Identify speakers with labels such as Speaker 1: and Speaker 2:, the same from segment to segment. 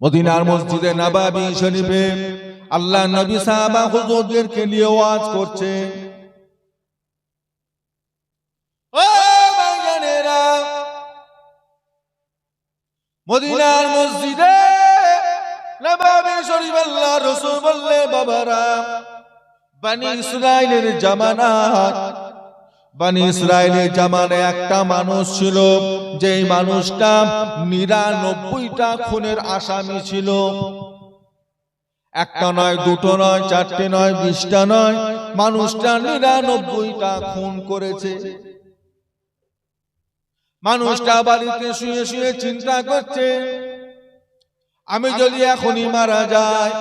Speaker 1: মদিনার মসজিদে নববী শরীফে আল্লাহ নবী সাহাবা হুজুরদেরকে নিয়ে ওয়াজ করছে। ও ভাইজানেরা, মদিনার মসজিদে নববী শরীফ আল্লাহ রাসূল বললে, বাবারা, বনি ইসরাইলের জামানায় একটা মানুষ ছিল, যেই মানুষটা 99টা খুনের আসামি ছিল। একটা নয়, দুটো নয়, চারটে নয়, 20টা নয়, মানুষটা 99টা খুন করেছে। মানুষটা বাড়িতে শুয়ে শুয়ে চিন্তা করছে, আমি যদি এখনই মারা যাই,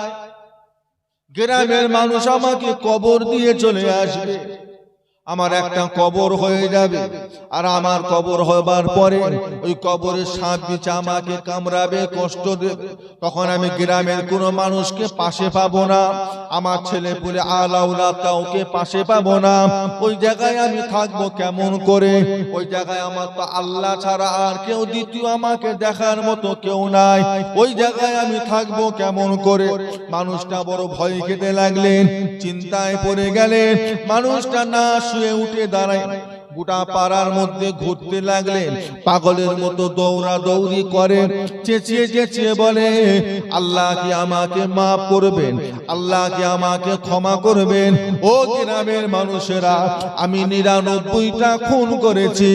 Speaker 1: গ্রামের মানুষ আমাকে কবর দিয়ে চলে আসবে, আমার একটা কবর হয়ে যাবে, আর আমার কবর হবার পরে ওই কবরের সাপ বিছে আমাকে কামড়াবে, কষ্ট দেবে। তখন আমি গ্রামের কোনো মানুষকে পাশে পাবো না, আমার ছেলে পুলে আলাউলা কাউকে পাশে পাবো না। ওই জায়গায় আমি থাকবো কেমন করে? ওই জায়গায় আমার তো আল্লাহ ছাড়া আর কেউ দ্বিতীয় আমাকে দেখার মতো কেউ নাই, ওই জায়গায় আমি থাকবো কেমন করে? মানুষটা বড় ভয় খেতে লাগলেন, চিন্তায় পড়ে গেলেন। মানুষটা না শুয়ে উঠে দাঁড়ায়, গোটা পাড়ার মধ্যে ঘুরতে লাগলেন, পাগলের মতো দৌড়াদৌড়ি করে, চেঁচিয়ে চেঁচিয়ে বলে, আল্লাহ কি আমাকে মাফ করবেন? আল্লাহ কি আমাকে ক্ষমা করবেন? ও গ্রামের মানুষেরা, আমি 99টা খুন করেছি,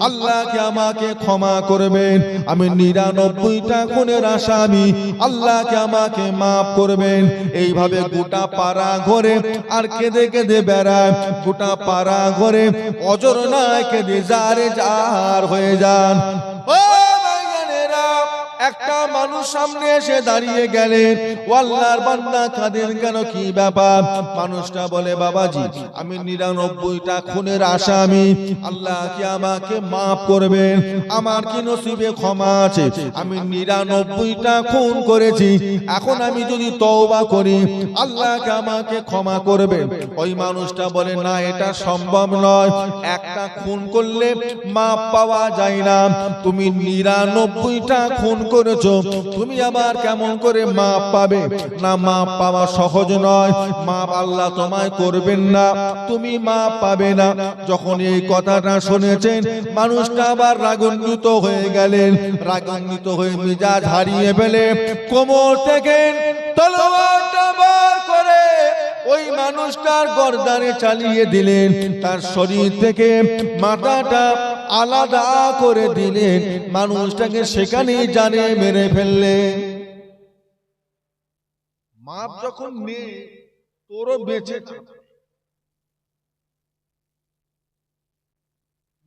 Speaker 1: আল্লাহ কি আমাকে ক্ষমা করবেন? আমি 99টা খুনের আসামি, আল্লাহ কি আমাকে মাফ করবেন? এইভাবে গোটা পাড়া ঘরে আর কেঁদে কেঁদে বেড়ায়, গোটা পাড়া ঘরে অজর কেঁদে জারে জার হয়ে যান। ও ভাইজানেরা, একটা মানুষ সামনে এসে দাঁড়িয়ে গেলেন, ও আল্লাহর বান্দা কাঁদেন কেন, কি ব্যাপার? মানুষটা বলে, বাবাজি, আমি 99টা খুনের আসামি, আল্লাহ কি আমাকে মাফ করবেন? আমার কি নসিবে ক্ষমা আছে? আমি 99টা খুন করেছি, এখন আমি যদি তওবা করি, আল্লাহ কি আমাকে ক্ষমা করবেন? ওই মানুষটা বলে, না, এটা সম্ভব নয়, একটা খুন করলে মাফ পাওয়া যায় না, তুমি 99টা খুন করেছো, তুমি আবার কেমন করে মাফ পাবে? না, মাফ পাওয়া সহজ নয়, মাফ আল্লাহ তোমায় করবেন না, তুমি মাফ পাবে না। যখন এই কথাটা শুনেছেন, মানুষটা আবার রাগান্বিত হয়ে গেলেন, রাগান্বিত হয়ে মেজাজ হারিয়ে ফেলে কোমর থেকে তলোয়ারটা বার করে ওই মানুষটার গর্দানে চালিয়ে দিলেন, তার শরীর থেকে মাথাটা আলাদা করে দিলেন, মানুষটাকে সেখানেই জানে মেরে ফেললেন। মাপ যখন নেই, তোরও বেঁচে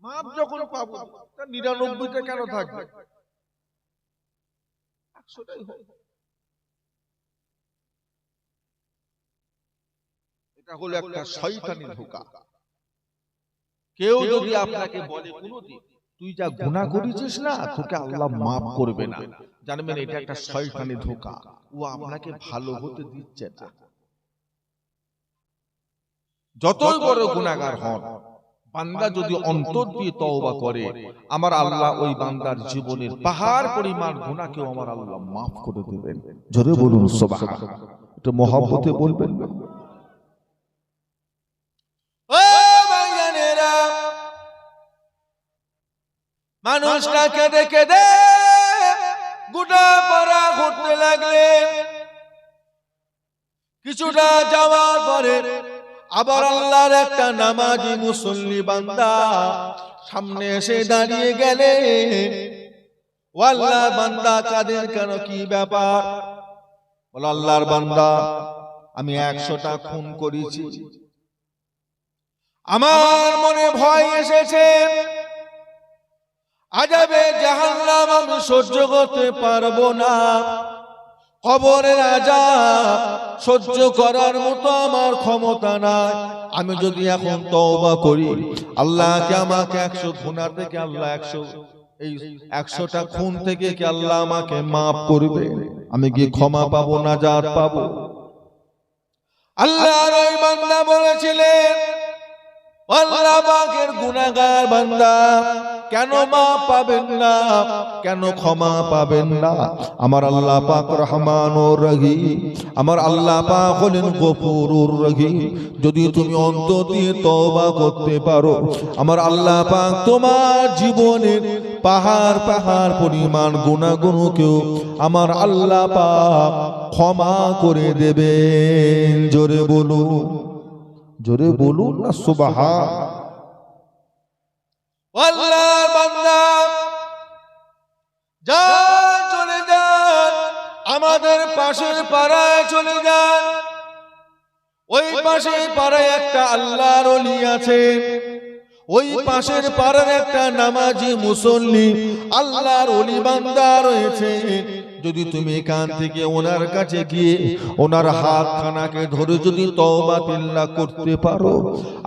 Speaker 1: মাপ যখন পাবো, 99টা কেন থাকবে? 100টাই হোক। এটা হলো একটা শয়তানি ধোঁকা। কেউ যদি আপনাকে বলে কোনদিন তুই যা গুনাহ করেছিস না, তোকে আল্লাহ মাফ করবে না, জানবেন এটা একটা শয়তানি ধোঁকা, ও আপনাকে ভালো হতে দিচ্ছে না। যতই বড় গুনাহগার হন, বান্দা যদি অন্তর দিয়ে তওবা করে, আমার আল্লাহ ওই বান্দার জীবনের পাহাড় পরিমাণ গুনাহকেও আমার আল্লাহ মাফ করে দেবেন। জোরে বলুন সুবহানাল্লাহ। এটা মহব্বতে বলবেন। মানুষটা কেঁদে কেঁদে গোটা পাড়া ঘুরতে লাগলেন। কিছুটা যাওয়ার পরে আবার আল্লাহর একটা নামাজি মুসল্লি বান্দা সামনে এসে দাঁড়িয়ে গেলেন। ও আল্লাহর বান্দা, কাঁদেন কেন, কি ব্যাপার? বলে, আল্লাহর বান্দা, আমি 100টা খুন করেছি, আমার মনে ভয় এসেছে, আযাবে জাহান্নাম আমি সহ্য করতে পারবো না, কবরের আযাব সহ্য করার মতো আমার ক্ষমতা নাই। আমি যদি এখন তওবা করি, আল্লাহ কি আমাকে 100 গুনাহ থেকে আল্লাহ 100টা খুন থেকে কি আল্লাহ আমাকে মাফ করবে? আমি কি ক্ষমা পাবো, নাজাত পাবো? আল্লাহর ওই বান্দা বলেছিলেন, ও আল্লাহ পাকের গুনাহগার বান্দা কেন মাপ পাবেন না, কেন ক্ষমা পাবেন না? আমার আল্লাহ পাক রহমানুর রহিম, আমার আল্লাহ পাক হলেন গফুরুর রহিম। যদি তুমি অন্তর দিয়ে তওবা করতে পারো, আমার আল্লাহ পাক তোমার জীবনের পাহাড় পাহাড় পরিমাণ গুনাহগুলোকেও আমার আল্লাহ পাক ক্ষমা করে দেবেন। জোরে বলুন, জোরে বলুন না সুবহান। আল্লাহর বান্দা যান, চলে যান, আমাদের পাশের পাড়ায় চলে যান। ওই পাশের পাড়ায় একটা আল্লাহর ওলি আছে, ওই পাশের পাড়ার একটা নামাজি মুসল্লি আল্লাহর ওলি বান্দা রয়েছে। যদি তুমি এখান থেকে ওনার কাছে গিয়ে ওনার হাত খানাকে ধরে যদি তওবা তিল্লা করতে পারো,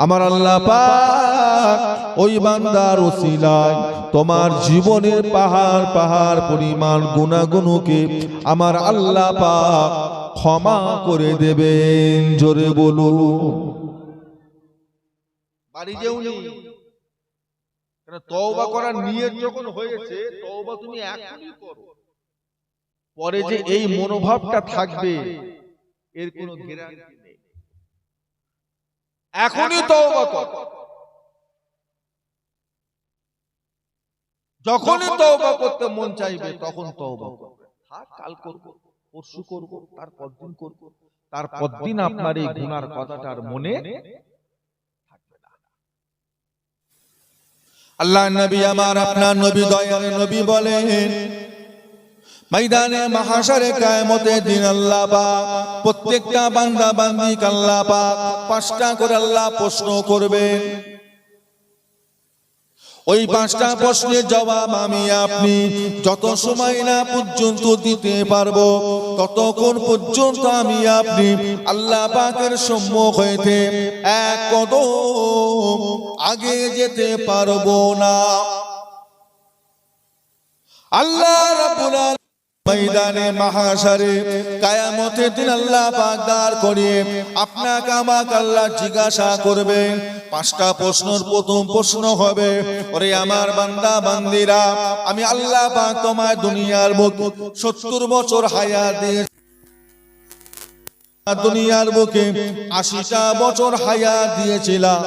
Speaker 1: আমার আল্লাহ পাক ওই বান্দার ওসিলায় তোমার জীবনের পাহাড় পাহাড় পরিমাণ গুনাহগুলোকে আমার আল্লাহ পাক ক্ষমা করে দেবেন। জোরে বলুন। বাড়ি যেওনি, কারণ তওবা করার নিয়ত যখন হয়েছে, তওবা তুমি এখনই করো। পরে যে এই মনোভাবটা থাকবে এর কোনো গ্যারান্টি নেই। এখনই তওবা কর। যখনই তওবা করতে মন চাইবে তখন তওবা করবে। থাক কাল করব, পরশু করব, তারপর দিন করব, তারপর দিন আপনার এই গুনার কথাটা আর মনে থাকবে না। আল্লাহর নবী আমার আপনার নবী দয়ার নবী বলেন, ময়দানে মাহশারে কিয়ামতের দিন আল্লাহ পাক প্রত্যেকটা বান্দা বান্দিকে আল্লাহ পাক 5টা করে আল্লাহ প্রশ্ন করবেন। ওই 5টা প্রশ্নের জবাব আমি আপনি যত সময় না পর্যন্ত দিতে পারবো, ততক্ষণ পর্যন্ত আমি আপনি আল্লাহ পাকের সম্মুখ হইতে এক কদম আগে যেতে পারবো না। আল্লাহ রাব্বুল আলামিন ময়দানে মাহশারে কিয়ামতের দিন আল্লাহ পাক দাঁড় করিয়ে আপনাকে আমাকে আল্লাহ জিজ্ঞাসা করবেন। 5টা প্রশ্নের প্রথম প্রশ্ন হবে, ওরে আমার বান্দা বান্দিরা, আমি আল্লাহ পাক তোমায় দুনিয়ার বুকে 70 বছর হায়াত দিয়েছি, দুনিয়ার বুকে 80টা বছর হায়াত দিয়েছিলাম,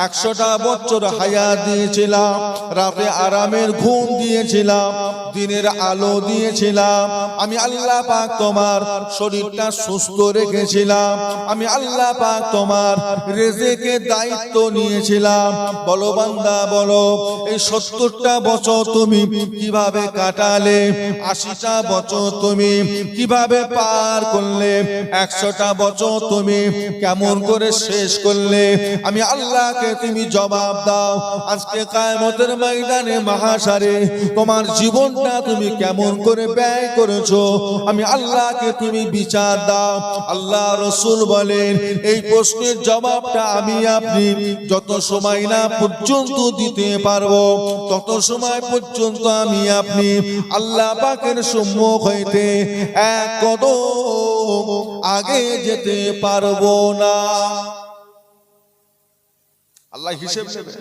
Speaker 1: 100টা বছর হায়াত দিয়েছিলাম, রাতে আরামের ঘুম দিয়েছিলাম, দিনের আলো দিয়েছিলাম, আমি আল্লাহ পাক তোমার শরীরটা সুস্থ রেখেছিলাম, আমি আল্লাহ পাক তোমার রিজিকের দায়িত্ব নিয়েছিলাম। বলো বান্দা বলো, এই 70টা বছর তুমি কিভাবে কাটালে? 80টা বছর তুমি কিভাবে পার করলে? 100টা বছর তুমি কেমন করে শেষ করলে? আমি আল্লাহকে তুমি জবাব দাও। আজকে কিয়ামতের ময়দানে মাহশারে তোমার জীবনটা তুমি কেমন করে ব্যয় করেছো, আমি আল্লাহকে তুমি বিচার দাও। আল্লাহ রাসূল বলেন, এই প্রশ্নের জবাবটা আমি আপনি যত সময় না পর্যন্ত দিতে পারবো, তত সময় পর্যন্ত আমি আপনি আল্লাহ পাকের সম্মুখ হইতে এক কদম আগে যেতে পারবো না। আল্লাহ হিসেব নেবে।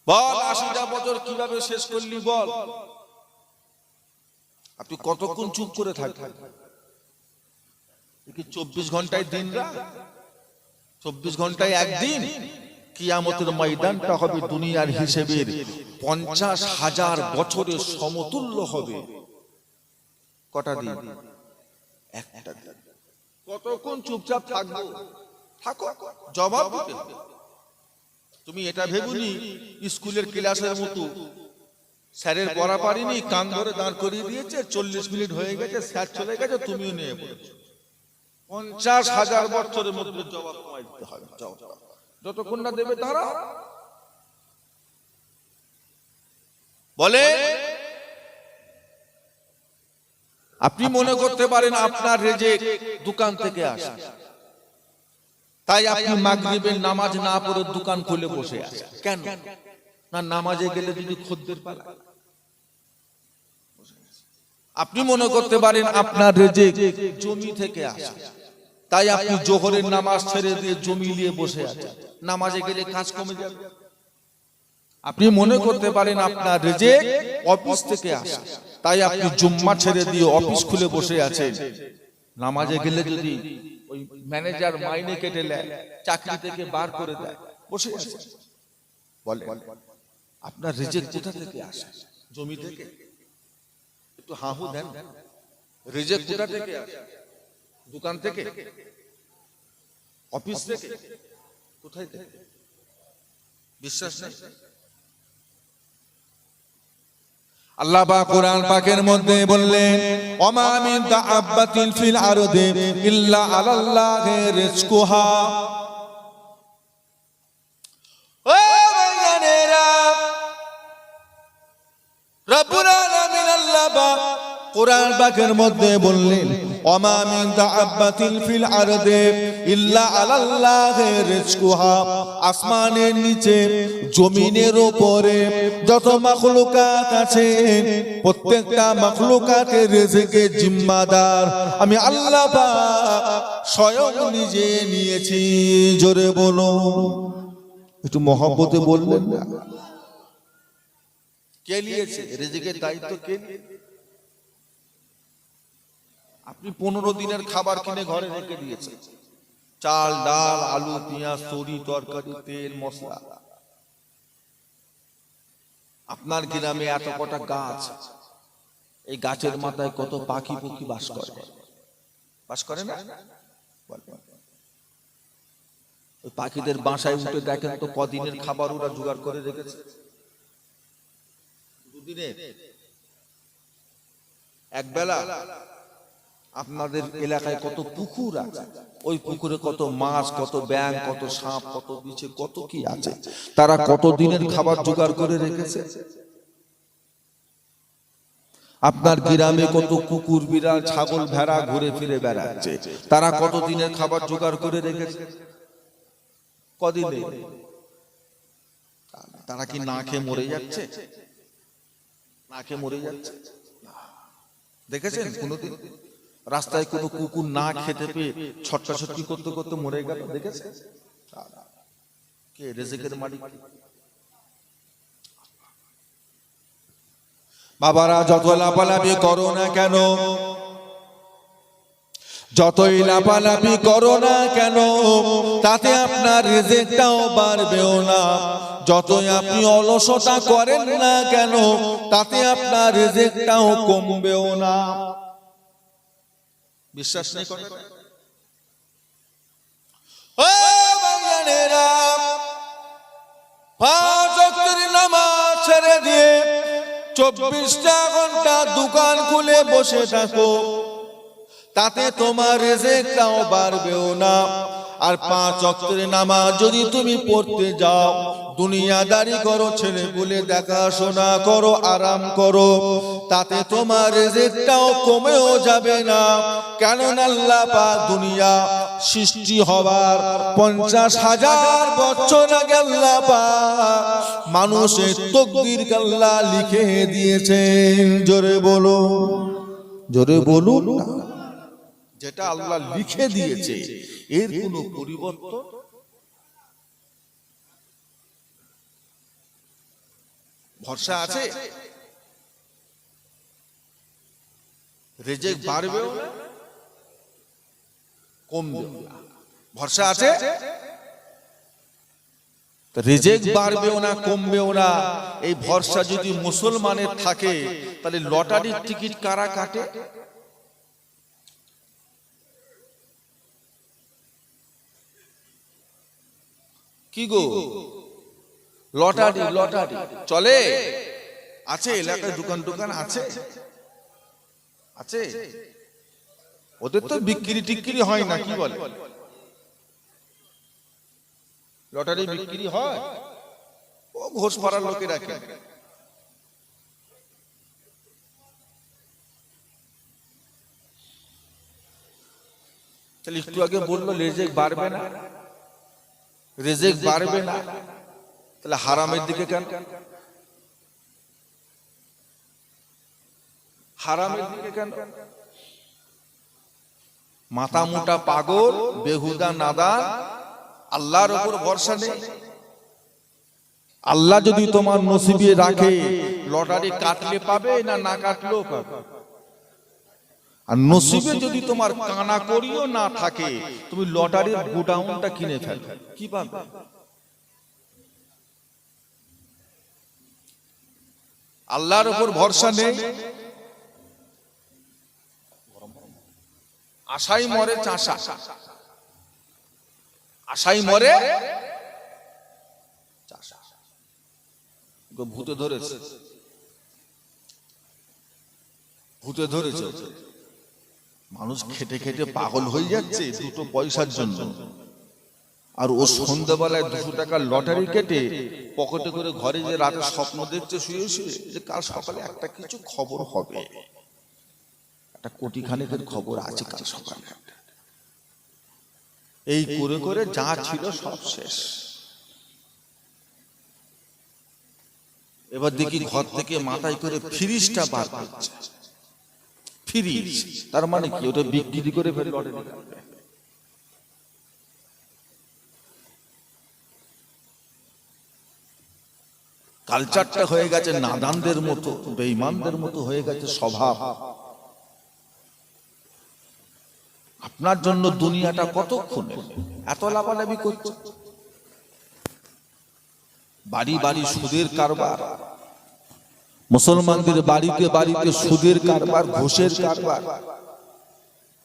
Speaker 1: বল 80টা বছর কিভাবে শেষ করলি বল? আপনি কতক্ষণ চুপ করে থাকবেন? 24 ঘন্টায় দিন রাত, 24 ঘন্টায় একদিন। কিয়ামতের ময়দানটা হবে দুনিয়ার হিসেবের 50,000 বছরের সমতুল্য হবে। কটা দিন? একটা দিন। কতক্ষণ চুপচাপ থাকবো? থাকো, জবাব দিতে হবে। তুমি এটা ভেবুনি স্কুলের ক্লাসের মতো স্যারের পড়া পারিনি, কান ধরে দাঁড় করিয়ে দিয়েছে, 40 মিনিট হয়ে গেছে, স্যার চলে গেছে, তুমিও নিয়ে পড়েছো। 50,000 বছরের মধ্যে জবাব তোমায় দিতে হবে। যতক্ষণ না দেবে তারা বলে। আপনি মনে করতে পারেন আপনার রিজিক দোকান থেকে আসে, তাই আপনি মাগরিবের নামাজ না পড়ে দোকান খুলে বসে আছেন। কেন না? নামাজে গেলে যদি খদ্দের পালায়। আপনি মনে করতে পারেন আপনার রিজিক জমি থেকে আসে, তাই আপনি জোহরের নামাজ ছেড়ে দিয়ে জমি নিয়ে বসে আছেন, নামাজে গেলে কাজ কমে যাবে। আপনি মনে করতে পারেন আপনার রিজিক অফিস থেকে আসে, তাই আপনি জুম্মা ছেড়ে দিয়ে অফিস খুলে বসে আছেন। নামাজে গেলে যদি ওই ম্যানেজার মাইনে কেটে নেয়, চাকরি থেকে বার করে দেয়, বসে আছেন। বলে আপনার রিজিক কোথা থেকে আসে? জমি থেকে? একটু হাহু দেন। রিজিক কোথা থেকে আসে? দোকান থেকে? অফিস থেকে? কোথায় থেকে? বিশ্বাস নেই? আল্লাহ পাক কোরআন পাকের মধ্যে বললেন, ওমা মিন দাআব্বাতিন ফিল আরদি ইল্লা আলাল্লাহি রিজকুহা। ও ভাইয়ানেরা, রব্বুল আলামিন আল্লাহ পাক কোরআন পাকের মধ্যে বললেন, ওমা মিন দাআব্বাতিন ফিল আরদি ইল্লা আলাল্লাহি রিজকুহা। আসমানের নিচে, জমিনের উপরে যত মাখলুকাত আছে, প্রত্যেকটা মাখলুকাতের রিজিকের জিম্মাদার আমি আল্লাহ পাক স্বয়ং নিজে নিয়েছি। জোরে বলো, একটু মহব্বতে বললেন না? কে নিয়েছে রিজিকের দায়িত্ব? কে নিয়েছে? আপনি 15 দিনের খাবার কিনে ঘরে রেখে দিয়েছেন, চাল, ডাল, আলু, পেঁয়াজ, তরি, তরকারি, তেল, মশলা। আপনার গ্রামে এত কটা গাছ, এই গাছের মাথায় কত পাখি পক্ষী বাস করে? বাস করে না? ওই পাখিদের বাসায় উঠে দেখেন তো কদিনের খাবার ওরা জোগাড় করে রেখেছে? দুদিনের, এক বেলা। আপনাদের এলাকায় কত পুকুর আছে, ওই পুকুরে কত মাছ, কত ব্যাঙ, কত সাপ, কত বিছে, কত কি আছে, তারা কত দিনের খাবার জোগাড় করে রেখেছে? আপনার গ্রামে কত কুকুর, বিড়াল, ছাগল, ভেড়া ঘুরে ফিরে বেড়াচ্ছে, তারা কত দিনের খাবার জোগাড় করে রেখেছে? কদিনে? তারা কি না খেয়ে মরে যাচ্ছে? না খেয়ে মরে যাচ্ছে? দেখেছেন কোনদিন রাস্তায় কোনো কুকুর না খেতে পেয়ে ছটকাছটকি করতে করতে মরে গেল? দেখেছেন? কে রিজিকের মালিক? বাবারা, যত লাফালাফি করো না কেন, যতই লাফালাফি করো না কেন, তাতে আপনার রিজিকটাও বাড়বেও না। যতই আপনি অলসতা করেন না কেন, তাতে আপনার রিজিকটাও কমবেও না। বিশ্বাস নেই করে? ও ভাইয়ানেরা, 5 ওয়াক্তের নামাজ ছেড়ে দিয়ে 24টা ঘন্টা দোকান খুলে বসে থাকো, তাতে তোমার রিজিকটাও বাড়বেও না। আর 5 ওয়াক্তের নামাজ যদি তুমি পড়তে যাও, দুনিয়াদারি করো, ছেলে বলে দেখাশোনা করো, আরাম করো, তাতে তোমার রিজিকটাও কমেও যাবে না। কারণ আল্লাহ পাক দুনিয়া সৃষ্টি হবার 50,000 বছর আগে আল্লাহ পাক মানুষের তকদির আল্লাহ লিখে দিয়েছেন। জোরে বলো, জোরে বলুন। যেটা আল্লাহ লিখে দিয়েছে এর কোনো পরিবর্তন ভরসা আছে? রিজিক বাড়বেও না, কমবেও না, ভরসা আছে? রিজিক বাড়বেও না, কমবেও না, এই ভরসা যদি মুসলমানের থাকে, তাহলে লটারির টিকিট কারা কাটে? কি গো, লটারি লটারি চলে? আছে এলাকায় দোকান টোকান আছে, আছে। ওদের তো বিক্রি টিক্রি হয় না, কি বলে? লটারি বিক্রি হয়, ও ঘোষ পাড়ার লোকে রাখে। তাহলে একটু আগে বললো রিজিক বাড়বে না, রিজিক বাড়বে না, তাহলে হারামের দিকে কেন? হারামের দিকে কেন? মাথা মোটা পাগল, বেহুদা নাদান, আল্লাহর উপর ভরসা নেই। আল্লাহ যদি তোমার নসিবে রাখে, লটারি কাটলে পাবে, না কাটলেও পাবে। আর নসিবে যদি তোমার কানা করিও না থাকে, তুমি লটারির গোডাউনটা কিনে ফেলবে, কি পাবে? আল্লাহর উপর ভরসা নেই, আশাই মরে চাষা, আশাই মরে চাষা। ভূতে ধরেছে, ভূতে ধরেছে। মানুষ খেটে খেটে পাগল হয়ে যাচ্ছে দুটো পয়সার জন্য, আর ও সন্ধ্যাবেলায় 200 টাকার লটারি কেটে পকেটে করে ঘরে যে রাতে স্বপ্ন দেখছে শুয়ে শুয়ে, যে কাল সকালে একটা কিছু খবর হবে, একটা কোটি খানেকের খবর আছে কাল সকালে। এই করে করে যা ছিল সব শেষ। এবার দেখি ঘর থেকে মাথায় করে ফ্রিজটা বার করছে। ফ্রিজ তার মানে কি? ওটা বিক্রি করে ফেলে লটারি কাটবে। কালচারটা হয়ে গেছে নাদানদের মতো, বেঈমানদের মতো হয়ে গেছে স্বভাব। আপনার জন্য দুনিয়াটা কতক্ষণ এত লাভালাভি করছে। বাড়ি বাড়ি সুদের কারবার, মুসলমানদের বাড়িতে বাড়িতে সুদের কারবার, ঘুষের কারবার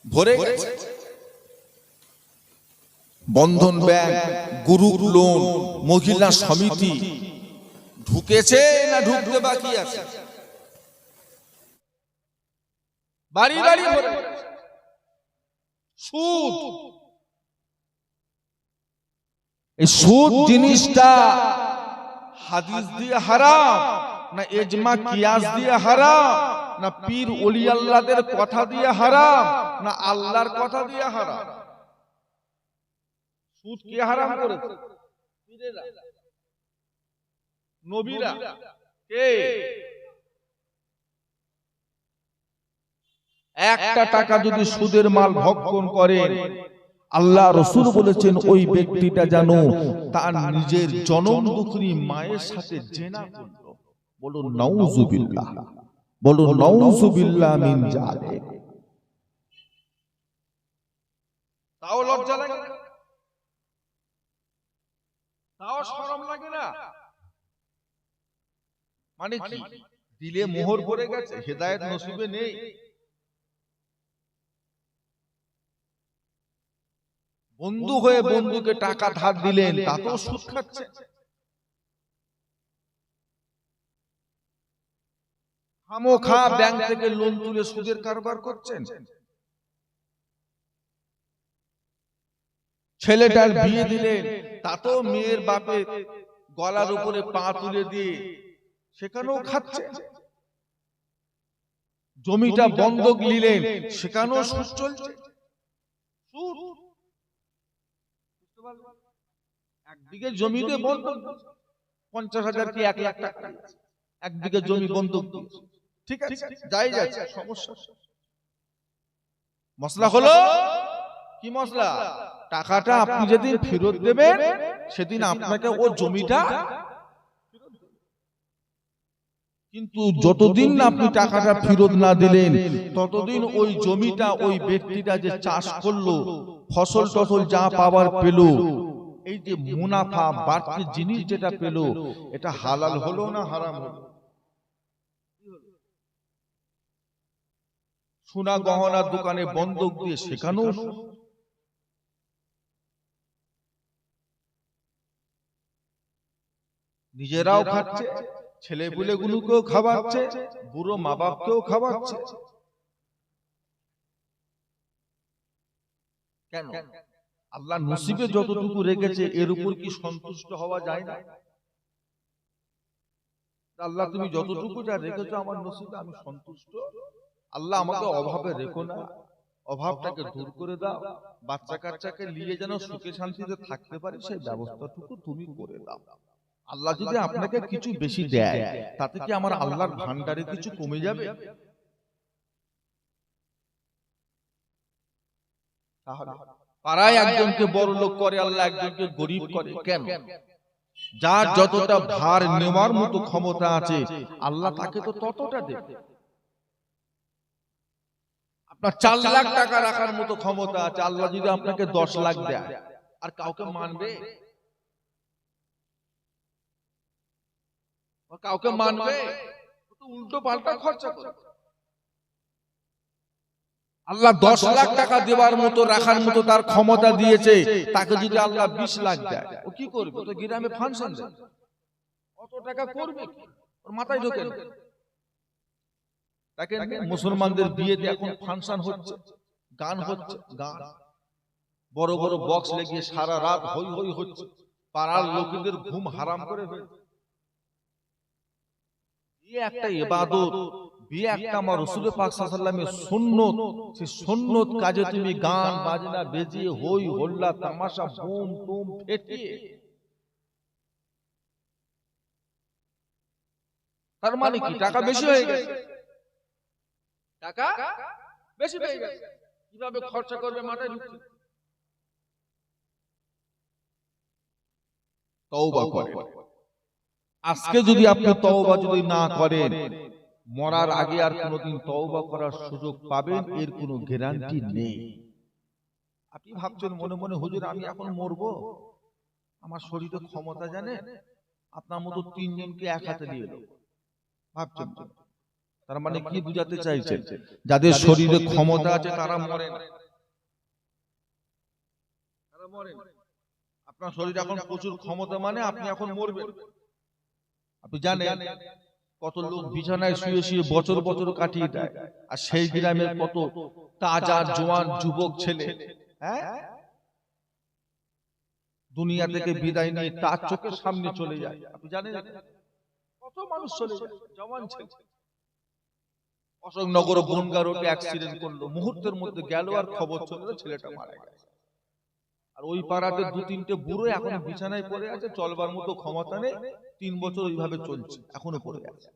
Speaker 1: ভরে গেছে। বন্ধন ব্যাংক, গ্রুপ লোন, মহিলা সমিতি ঢুকেছে না ঢুকতে বাকি আছে? বাড়ি বাড়ি ভরে সুদ। এই সুদ জিনিসটা হাদিস দিয়ে হারাম, না ইজমা কিয়াস দিয়ে হারাম, না পীর ওলি আল্লাহদের কথা দিয়ে হারাম, না আল্লাহর কথা দিয়ে হারাম? সুদ কে হারাম করেছে? পীরেরা, নবীরা। কে? একটা টাকা যদি সুদের মাল ভক্ষণ করেন, আল্লাহ রাসূল বলেছেন ওই ব্যক্তিটা যেন তার নিজের জনম দুঃখিনী মায়ের সাথে জিনা করলো। বলুন নাউযুবিল্লাহ, বলুন নাউযুবিল্লাহ মিন যালিক। তাও লজ্জা লাগে না? তাও শরম লাগে না? মানে কি? দিলে মোহর পড়ে গেছে, হেদায়েত নসিবে নেই। বন্ধু হয়ে বন্ধুকে টাকা ধার দিলেন, তাতেও সুদ খাচ্ছে। খামোখা ব্যাংক থেকে লোন তুলে সুদের কারবার করছেন। ছেলেটার বিয়ে দিলেন, তাতেও মেয়ের বাপে গলার উপরে পা তুলে দিয়ে সেখানেও খাচ্ছে। জমিটা বন্ধক নিলেন, সেখানেও সুদ চলছে। সুদ একদিকে জমিতে বন্ধক 50,000 কি 1 লাখ টাকা, একদিকে জমি বন্ধক, ঠিক আছে, যাই যাচ্ছে, সমস্যা। মসলা হলো কি? মসলা টাকাটা আপনি যেদিন ফেরত দেবেন সেদিন আপনাকে ও জমিটা, কিন্তু যতদিন না আপনি টাকাটা ফেরত না দিলেন ততদিন ওই জমিটা, ওই ব্যক্তিটা যে চাষ করলো, ফসল টসল যা পাবার পেল, এই যে মুনাফা বাড়তি জিনিস যেটা পেল, এটা হালাল হলো না হারাম হলো? সোনা গহনার দোকানে বন্ধক দিয়ে সেখানেও নিজেরাও খাচ্ছে, ছেলে পুলেগুলোকেও খাওয়াচ্ছে, বুড়ো মা বাপকেও খাওয়াচ্ছে। কেন? আল্লাহ নসিবে যতটুকু রেখেছে এর উপর কি সন্তুষ্ট হওয়া যায় না? আল্লাহ তুমি যতটুকু যা রেখেছো আমার নসিবে আমি সন্তুষ্ট। আল্লাহ আমাকে অভাবে রেখো না, অভাবটাকে দূর করে দাও, বাচ্চা কাচ্চাকে নিয়ে যেন সুখে শান্তিতে থাকতে পারে সেই ব্যবস্থাটুকু তুমি করে দাও। আল্লাহ যদি আপনাকে কিছু বেশি দেয়, তাতে কি আমার আল্লাহর ভান্ডারে কিছু কমে যাবে? তাহলে পাড়ায় একজনকে বড় লোক করে আল্লাহ, একজনকে গরিব করে কেন? যার যতটা ভার নেওয়ার মতো ক্ষমতা আছে আল্লাহ তাকে তো ততটা দেবে। আপনার 4 লাখ টাকা রাখার মতো ক্ষমতা আছে, আল্লাহ যদি আপনাকে 10 লাখ দেয়, আর কাউকে মানবে? কাউকে মানবে? উল্টো পাল্টা খরচা করে। আল্লাহ 10 লাখ টাকা দেওয়ার মতো রাখার মতো তার ক্ষমতা দিয়েছে, তাকে যদি আল্লাহ 20 লাখ দেয়, ও কি করবে? তো গ্রামে ফাংশন দেয়, কত টাকা করবে কি? ওর মাথায় ঢোকে না। দেখেন মুসলমানদের বিয়েতে এখন ফাংশন হচ্ছে, গান হচ্ছে, গান বড় বড় বক্স লাগিয়ে সারা রাত হই হই হচ্ছে, পাড়ার লোকেদের ঘুম হারাম করে ফেলছে। বিয়ে একটা ইবাদত, বিয়ে একটা আমার রাসূল পাক সাল্লাল্লাহু আলাইহি ওয়াসাল্লামের সুন্নত। সেই সুন্নত কাজে তুমি গান বাজনা বেজিয়ে হই হল্লা তামাশা বুম টুম ফেটিয়ে, তার মানে কি? টাকা বেশি হয়ে গেছে, টাকা বেশি হয়ে গেছে, কিভাবে খরচা করবে মাথায় ঢুকছে। তওবা করেন। আজকে যদি আপনি তওবা যদি না করেন, মরার আগে আর কোনোদিন তওবা করার সুযোগ পাবেন এর কোনো গ্যারান্টি নেই। আপনি ভাবছেন মনে মনে, হুজুর আমি এখন মরবো, আমার শরীরে ক্ষমতা জানে, আপনার মতো 3 জনকে এক হাতে দিয়ে দেব, ভাবছেন? তার মানে কি বুঝাতে চাইছেন? যাদের শরীরে ক্ষমতা আছে তারা মরে না, তারা মরে না। আপনার শরীরে এখন প্রচুর ক্ষমতা, মানে আপনি এখন মরবেন। আপনি জানেন কত লোক বিছানায় শুয়ে শুয়ে বছর বছর কাটিয়ে দেয়, আর সেই গ্রামের কত তাজা জওয়ান যুবক ছেলে দুনিয়া থেকে বিদায় নিয়ে তার চোখের সামনে চলে যায়। আপনি জানেন কত মানুষ চলে যায়, জওয়ান ছেলে। অশোকনগর বনগা রোডে অ্যাক্সিডেন্ট করলো, মুহূর্তের মধ্যে গেল আর খবর চলল ছেলেটা মারা গেছে। আর ওই পাড়াতে 2-3টে বুড়ো এখন বিছানায় পড়ে আছে, চলবার মতো ক্ষমতা নেই, 3 বছর ওইভাবে চলছে, এখনো পড়ে আছে।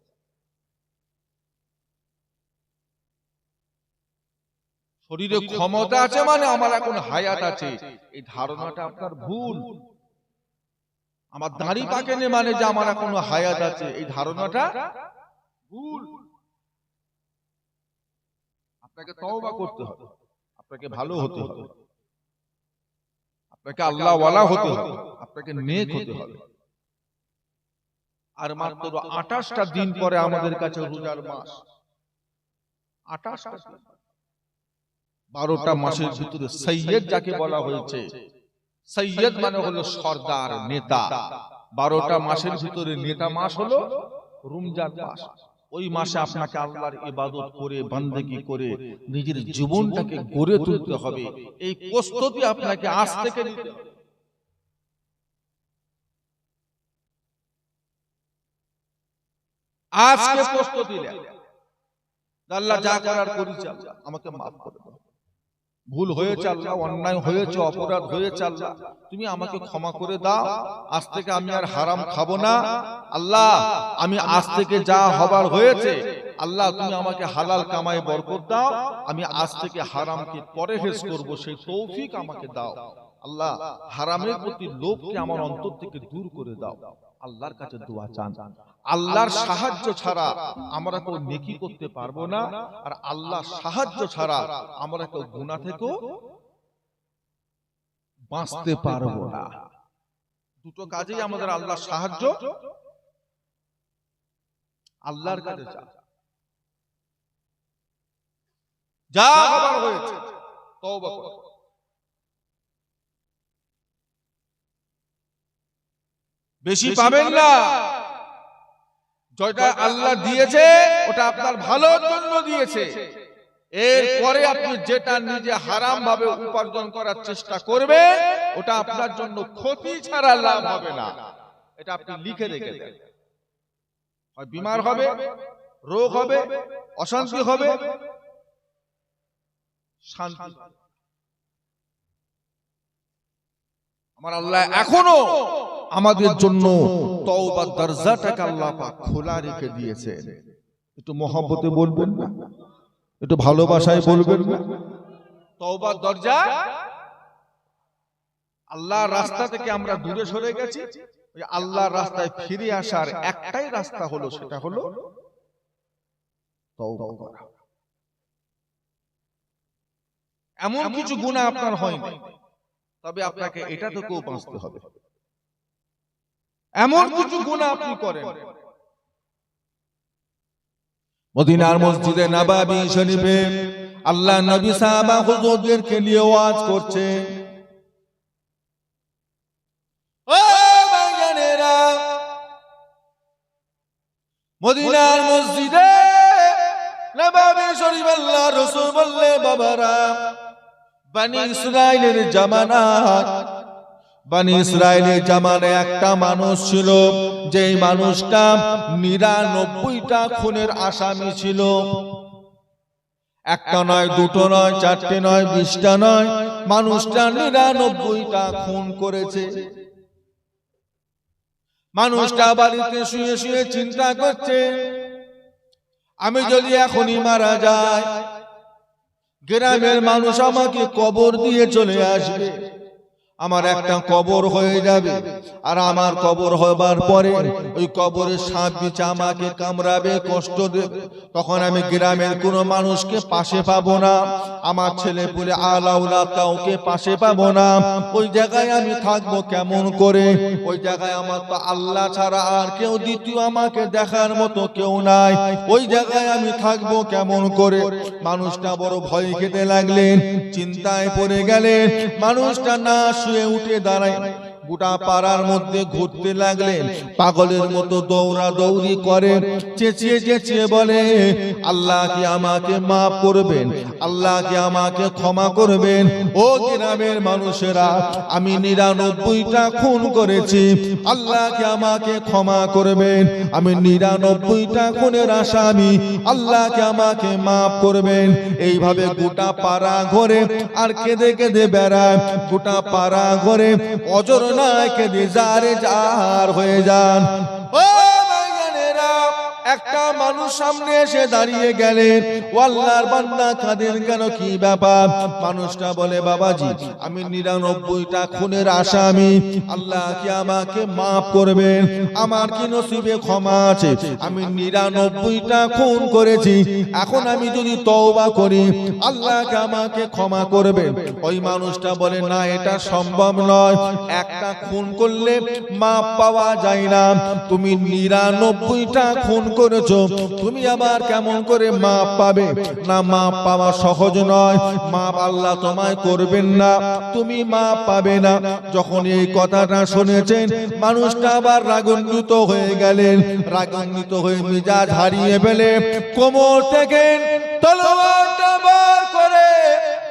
Speaker 1: শরীরে ক্ষমতা আছে মানে আমার এখন হায়াত আছে, এই ধারণাটা আপনার ভুল। আমার দাড়ি পাকেনি মানে যে আমার এখনো হায়াত আছে, এই ধারণাটা ভুল। আপনাকে তওবা করতে হবে, আপনাকে ভালো হতে হবে, আপনাকে আল্লাহ ওয়ালা হতে হবে, আপনাকে নেক হতে হবে। আর মাত্র 28টা দিন পরে আমাদের কাছে রোজার মাস। 28টা 12টা মাসের ভিতরে সৈয়দ যাকে বলা হয়েছে, সৈয়দ মানে হলো সরদার, নেতা। 12টা মাসের ভিতরে নেতা মাস হলো রমজান মাস। ওই মাসে আপনাকে আল্লাহর ইবাদত করে বান্দেগি করে নিজের জীবনটাকে গড়ে তুলতে হবে। এই প্রস্তুতি আপনাকে আজ থেকে নিতে হবে। আজকে প্রস্তুতি নেন। আল্লাহ যা করার করেছে আমাকে মাফ করে দাও, ভুল হয়েছে আল্লাহ, অন্যায় হয়েছে, অপরাধ হয়েছে আল্লাহ, তুমি আমাকে ক্ষমা করে দাও। আজ থেকে আমি আর হারাম খাবো না আল্লাহ, আমি আজ থেকে যা হবার হয়েছে আল্লাহ তুমি আমাকে হালাল কামায় বরকত দাও, আমি আজ থেকে হারামকে পরহেজ করব, সেই তৌফিক আমাকে দাও আল্লাহ। হারামের প্রতি লোভকে আমার অন্তর থেকে দূর করে দাও। আল্লাহর কাছে দোয়া চান। আল্লাহর সাহায্য ছাড়া আমরা কেউ নেকি করতে পারবো না, আর আল্লাহর সাহায্য ছাড়া আমরা কেউ গুনাহ থেকে বাঁচতে পারবো না। দুটো কাজেই আমাদের আল্লাহর সাহায্য, আল্লাহর কাছে চান। যা হবার হয়েছে তওবা করো। বেশি পাবেন না, যেটা আল্লাহ দিয়েছে ওটা আপনার ভালোর জন্য দিয়েছে। এরপরে আপনি যেটা নিজে হারাম ভাবে উপার্জন করার চেষ্টা করবেন ওটা আপনার জন্য ক্ষতি ছাড়া লাভ হবে না। এটা আপনি লিখে রেখে দেন। হয় বিমার হবে, রোগ হবে, অশান্তি হবে, শান্তি। আমার আল্লাহ এখনো আমাদের জন্য তওবার দরজাটাকে আল্লাহ পাক খোলা রেখে দিয়েছেন। একটু মহব্বতে বলবেন না, একটু ভালোবাসায় বলবেন না, তওবার দরজা আল্লাহর রাস্তা থেকে আমরা দূরে সরে গেছি। ওই আল্লাহর রাস্তায় ফিরে আসার একটাই রাস্তা হলো, সেটা হলো তওবা করা। এমন কিছু গুনাহ আপনার হয়নি, তবে আপনাকে এটা থেকেও বাঁচতে হবে। এমন কিছু গুনাহ আপনি করেন, মদিনার মসজিদে নববী শরীফে আল্লাহ নবী সাহাবা হুজুরদেরকে নিয়ে ওয়াজ করছে। ও ভাইজানেরা, মদিনার মসজিদে নববী শরীফ আল্লাহ রাসূল বললে, বাবারা, বনি ইসরাইলের জামানায় একটা মানুষ ছিল, যেই মানুষটা 99টা খুনের আসামি ছিল। একটা নয়, দুটো নয়, চারটে নয়, 20টা নয়, মানুষটা 99টা খুন করেছে। মানুষটা বাড়িতে শুয়ে শুয়ে চিন্তা করছে, আমি যদি এখনই মারা যাই, গ্রামের মানুষ আমাকে কবর দিয়ে চলে আসবে, আমার একটা কবর হয়ে যাবে, আর আমার কবর হবার পরে ওই কবরের সাপ বিছা আমাকে কামড়াবে, কষ্ট দেবে। তখন আমি গ্রামের কোনো মানুষকে পাশে পাবো না, আমার ছেলে পুলে আলাউলা কাউকে পাশে পাবো না। ওই জায়গায় আমি থাকবো কেমন করে? ওই জায়গায় আমার তো আল্লাহ ছাড়া আর কেউ দ্বিতীয় আমাকে দেখার মতো কেউ নাই। ওই জায়গায় আমি থাকবো কেমন করে? মানুষটা বড় ভয় খেতে লাগলেন, চিন্তায় পড়ে গেলেন। মানুষটা না শুয়ে উঠে দাঁড়ায়, গোটা পাড়ার মধ্যে ঘুরতে লাগলেন, পাগলের মতো দৌড়াদৌড়ি করে, চেঁচিয়ে চেঁচিয়ে বলে, আল্লাহ কি আমাকে মাফ করবেন? আল্লাহ কি আমাকে ক্ষমা করবেন? ও গ্রামের মানুষেরা, আমি 99টা খুন করেছি, আল্লাহ কি আমাকে ক্ষমা করবেন? আমি 99টা খুনের আসামি, আল্লাহ কি আমাকে মাফ করবেন? এইভাবে গোটা পাড়া ঘরে আর কেঁদে কেঁদে বেড়ায়, গোটা পাড়া ঘরে অজর হয়ে যান। ও ভাইজানেরা, একটা মানুষ সামনে এসে দাঁড়িয়ে গেলেন, আল্লাহর বান্দা কাঁদেন কেন, কি ব্যাপার? মানুষটা বলে, বাবাজি, আমি 99টা খুনের আসামি, আল্লাহ কি আমাকে মাফ করবেন? আমার কি নসিবে ক্ষমা আছে? আমি 99টা খুন করেছি, এখন আমি যদি তওবা করি, আল্লাহ কি আমাকে ক্ষমা করবেন? ওই মানুষটা বলে, না, এটা সম্ভব নয়, একটা খুন করলে মাপ পাওয়া যায় না, তুমি 99টা খুন করেছো, তুমি আবার কেমন করে মাপ পাবে? না, মাপ পাওয়া সহজ নয়, মাপ আল্লাহ তোমায় করবেন না, তুমি মাপ পাবে না। যখন এই কথাটা শুনেছেন, মানুষটা আবার রাগান্বিত হয়ে গেলেন, রাগান্বিত হয়ে মেজাজ হারিয়ে ফেলে কোমর থেকে তলোয়ারটা বার করে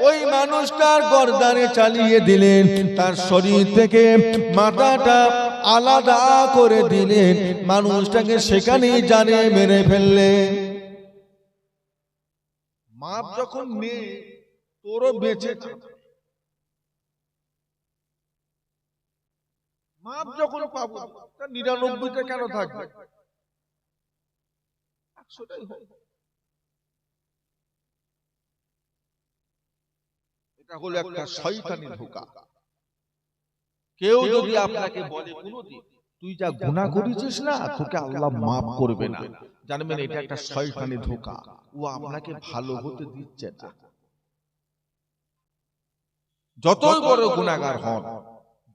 Speaker 1: ওই মানুষটার গর্দানে চালিয়ে দিলেন, তার শরীর থেকে মাথাটা আলাদা করে দিলেন, মানুষটাকে সেখানেই জানে মেরে ফেললেন। মাপ যখন নেই, তোরও বেঁচে থাকে, মাপ যখন পাবো, 99টা কেন থাকবে? 100টাই হবে। এটা হলো একটা শয়তানি ধোঁকা। কেউ যদি আপনাকে বলে কোনদিন তুই যা গুনাহ করেছিস না, তোকে আল্লাহ মাফ করবে না, জানবেন এটা একটা শয়তানি ধোঁকা, ও আপনাকে ভালো হতে দিচ্ছে না। যতই বড় গুনাহগার হন,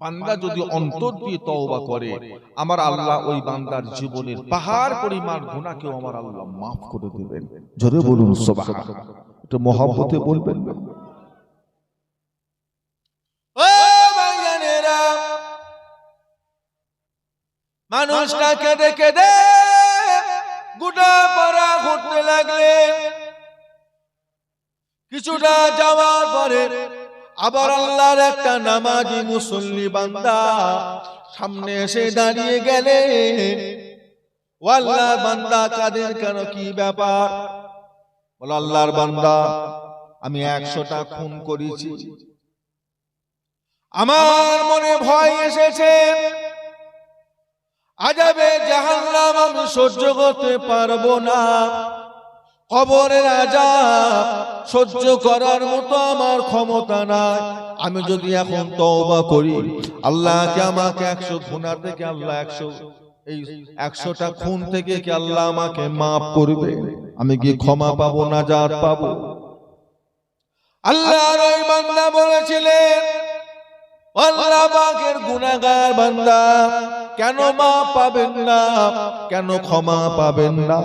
Speaker 1: বান্দা যদি অন্তর দিয়ে তওবা করে, আমার আল্লাহ ওই বান্দার জীবনের পাহাড় পরিমাণ গুনাহকেও আমার আল্লাহ মাফ করে দেবেন। জোরে বলুন সুবহানাল্লাহ। একটু মহব্বতে বলবেন। মানুষটা কেঁদে কেঁদে গোটা পাড়া ঘুরতে লাগলেন। কিছুটা যাওয়ার পরে আবার আল্লাহর একটা নামাজি মুসল্লি বান্দা সামনে এসে দাঁড়িয়ে গেলেন। ও আল্লাহর বান্দা, কাঁদেন কেন, কি ব্যাপার? বলে, আল্লাহর বান্দা, আমি 100টা খুন করেছি, আমার মনে ভয় এসেছে, আযাবে জাহান্নাম আমি সহ্য করতে পারবো না, কবরের আযাব সহ্য করার মতো আমার ক্ষমতা নাই। আমি যদি এখন তওবা করি, আল্লাহকে আমাকে 100 গুনাহ থেকে আল্লাহ 100টা খুন থেকে কি আল্লাহ আমাকে maaf করবে? আমি কি ক্ষমা পাবো, নাজাত পাবো? আল্লাহর ওই বান্দা বলেছিলেন, আল্লাহ পাকের গুনাহগার বান্দা কেন maaf পাবেন না, কেন ক্ষমা পাবেন না?